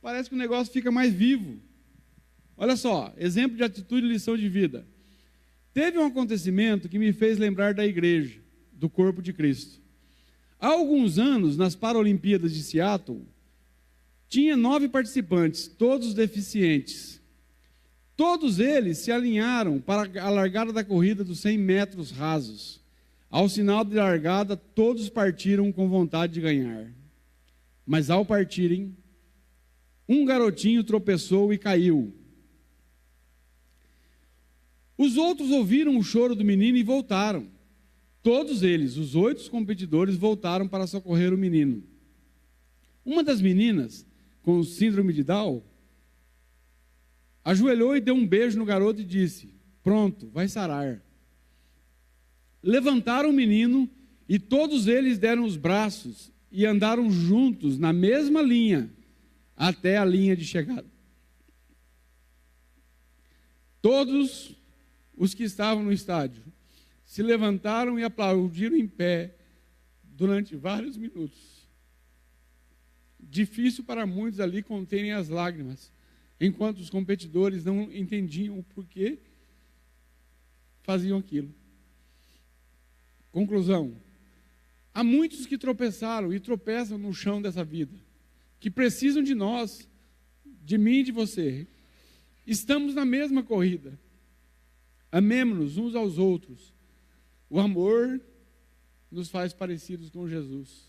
parece que o negócio fica mais vivo. Olha só, exemplo de atitude e lição de vida. Teve um acontecimento que me fez lembrar da igreja, do corpo de Cristo. Há alguns anos, nas Paralimpíadas de Seattle, tinha 9 participantes, todos deficientes. Todos eles se alinharam para a largada da corrida dos 100 metros rasos. Ao sinal de largada, todos partiram com vontade de ganhar. Mas ao partirem, um garotinho tropeçou e caiu. Os outros ouviram o choro do menino e voltaram. Todos eles, os 8 competidores, voltaram para socorrer o menino. Uma das meninas, com síndrome de Down, ajoelhou e deu um beijo no garoto e disse: pronto, vai sarar. Levantaram o menino e todos eles deram os braços e andaram juntos na mesma linha até a linha de chegada. Todos os que estavam no estádio se levantaram e aplaudiram em pé durante vários minutos. Difícil para muitos ali conterem as lágrimas, enquanto os competidores não entendiam o porquê faziam aquilo. Conclusão: há muitos que tropeçaram e tropeçam no chão dessa vida, que precisam de nós, de mim e de você. Estamos na mesma corrida. Amemo-nos uns aos outros. O amor nos faz parecidos com Jesus.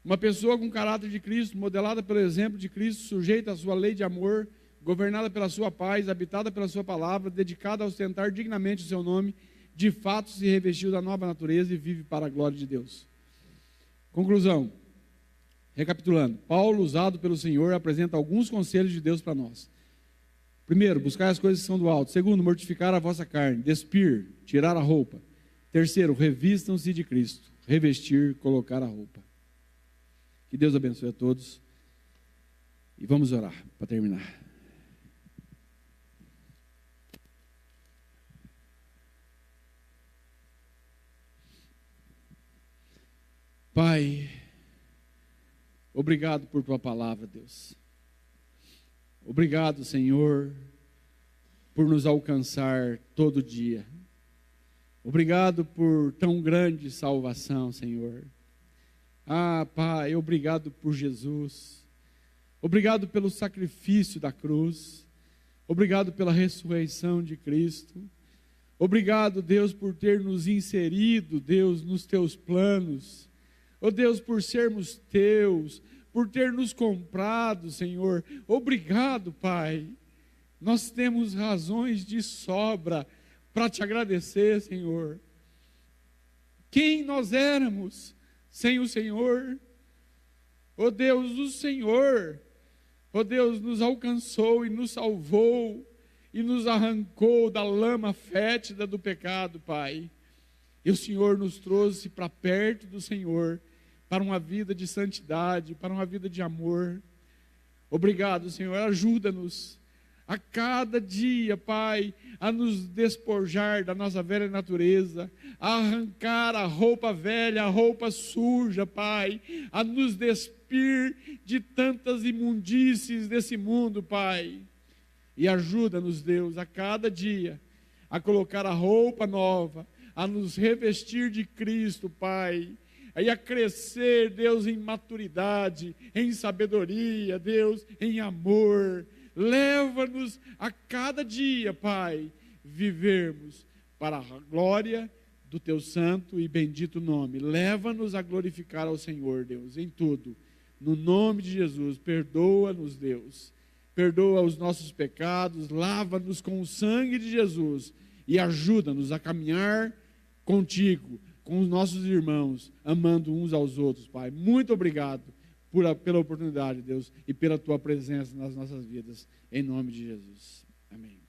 Uma pessoa com caráter de Cristo, modelada pelo exemplo de Cristo, sujeita à sua lei de amor, governada pela sua paz, habitada pela sua palavra, dedicada a ostentar dignamente o seu nome, de fato se revestiu da nova natureza e vive para a glória de Deus. Conclusão. Recapitulando, Paulo, usado pelo Senhor, apresenta alguns conselhos de Deus para nós. Primeiro, buscar as coisas que são do alto. Segundo, mortificar a vossa carne, despir, tirar a roupa. Terceiro, revistam-se de Cristo, revestir, colocar a roupa. Que Deus abençoe a todos. E vamos orar para terminar. Pai, obrigado por tua palavra, Deus. Obrigado, Senhor, por nos alcançar todo dia. Obrigado por tão grande salvação, Senhor. Ah, Pai, obrigado por Jesus. Obrigado pelo sacrifício da cruz. Obrigado pela ressurreição de Cristo. Obrigado, Deus, por ter nos inserido, Deus, nos teus planos. Oh, Deus, por sermos teus, por ter nos comprado, Senhor. Obrigado, Pai. Nós temos razões de sobra para te agradecer, Senhor. quem nós éramos sem o Senhor. Ó Deus, o Senhor, ó Deus, nos alcançou e nos salvou e nos arrancou da lama fétida do pecado, Pai. E o Senhor nos trouxe para perto do Senhor, para uma vida de santidade, para uma vida de amor. Obrigado, Senhor, ajuda-nos a cada dia, Pai, a nos despojar da nossa velha natureza, a arrancar a roupa velha, a roupa suja, Pai, a nos despir de tantas imundícies desse mundo, Pai. E ajuda-nos, Deus, a cada dia, a colocar a roupa nova, a nos revestir de Cristo, Pai, e a crescer, Deus, em maturidade, em sabedoria, Deus, em amor. Leva-nos a cada dia, Pai, vivermos para a glória do Teu santo e bendito nome. Leva-nos a glorificar ao Senhor, Deus, em tudo. No nome de Jesus, perdoa-nos, Deus. Perdoa os nossos pecados, lava-nos com o sangue de Jesus e ajuda-nos a caminhar contigo, com os nossos irmãos, amando uns aos outros, Pai. Muito obrigado pela oportunidade, Deus, e pela Tua presença nas nossas vidas, em nome de Jesus. Amém.